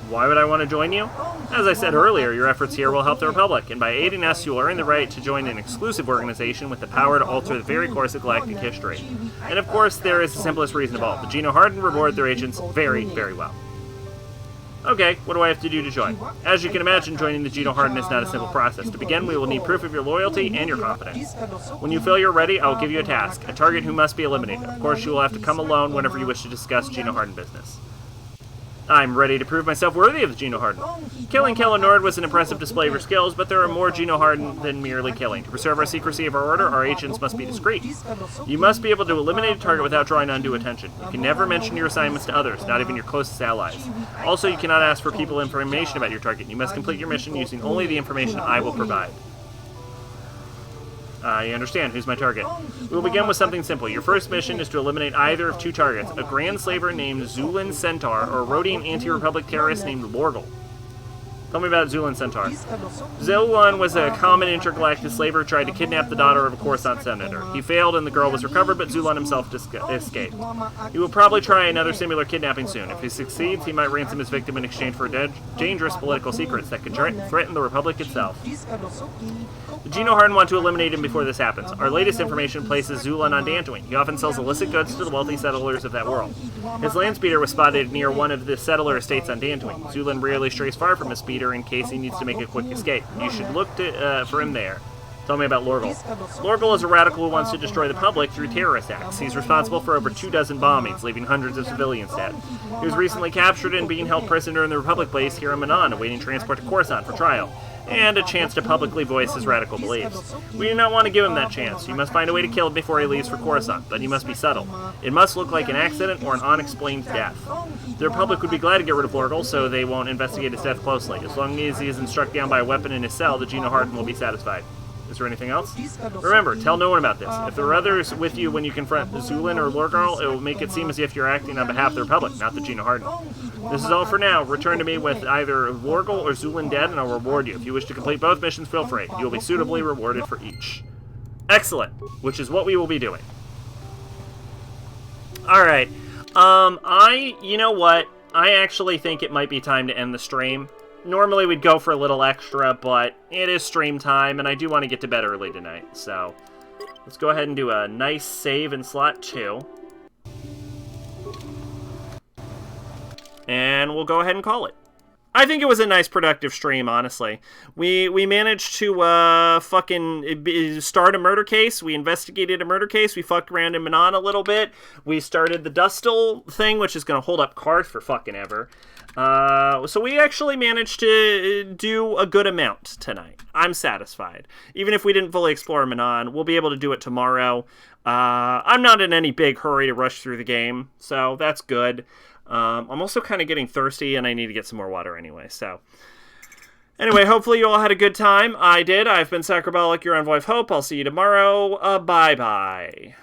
Why would I want to join you? As I said earlier, your efforts here will help the Republic, and by aiding us, you will earn the right to join an exclusive organization with the power to alter the very course of galactic history. And of course, there is the simplest reason of all. The Geno Harden reward their agents very, very well. Okay, what do I have to do to join? As you can imagine, joining the Geno Harden is not a simple process. To begin, we will need proof of your loyalty and your competence. When you feel you're ready, I will give you a task, a target who must be eliminated. Of course, you will have to come alone whenever you wish to discuss Geno Harden business. I'm ready to prove myself worthy of the Geno Harden. Killing Calo Nord was an impressive display of your skills, but there are more Geno Harden than merely killing. To preserve our secrecy of our order, our agents must be discreet. You must be able to eliminate a target without drawing undue attention. You can never mention your assignments to others, not even your closest allies. Also, you cannot ask for people information about your target. You must complete your mission using only the information I will provide. I understand. Who's my target? We will begin with something simple. Your first mission is to eliminate either of two targets, a Grand Slaver named Zulin Centaur or a Rhodian anti-Republic terrorist named Lorgle. Tell me about Zulin Centaur. Zulin was a common intergalactic slaver who tried to kidnap the daughter of a Coruscant senator. He failed and the girl was recovered, but Zulin himself escaped. He will probably try another similar kidnapping soon. If he succeeds, he might ransom his victim in exchange for dangerous political secrets that could threaten the Republic itself. The Geno Harden want to eliminate him before this happens. Our latest information places Zulin on Dantooine. He often sells illicit goods to the wealthy settlers of that world. His land speeder was spotted near one of the settler estates on Dantooine. Zulin rarely strays far from his speeder in case he needs to make a quick escape. You should look for him there. Tell me about Lorgal. Lorgal is a radical who wants to destroy the public through terrorist acts. He's responsible for over 24 bombings, leaving hundreds of civilians dead. He was recently captured and being held prisoner in the Republic base here in Manon, awaiting transport to Coruscant for trial, and a chance to publicly voice his radical beliefs. We do not want to give him that chance. You must find a way to kill him before he leaves for Coruscant, but he must be subtle. It must look like an accident or an unexplained death. The Republic would be glad to get rid of Lorgal, so they won't investigate his death closely. As long as he isn't struck down by a weapon in his cell, the Geno Harden will be satisfied. Is there anything else? Remember, tell no one about this. If there are others with you when you confront Zulin or Lorgal, it will make it seem as if you're acting on behalf of the Republic, not the Geno Harden. This is all for now. Return to me with either Lorgal or Zulin dead, and I'll reward you. If you wish to complete both missions, feel free. You will be suitably rewarded for each. Excellent. Which is what we will be doing. Alright. You know what? I actually think it might be time to end the stream. Normally we'd go for a little extra, but it is stream time, and I do want to get to bed early tonight, so let's go ahead and do a nice save in slot 2. And we'll go ahead and call it. I think it was a nice, productive stream, honestly. We managed to start a murder case. We investigated a murder case. We fucked around in Manon a little bit. We started the Dustil thing, which is going to hold up cards for fucking ever. So we actually managed to do a good amount tonight. I'm satisfied. Even if we didn't fully explore Manon, we'll be able to do it tomorrow. I'm not in any big hurry to rush through the game, so that's good. I'm also kind of getting thirsty, and I need to get some more water anyway, so. Anyway, hopefully you all had a good time. I did. I've been Sacrabalic, your envoy of hope. I'll see you tomorrow. Bye-bye.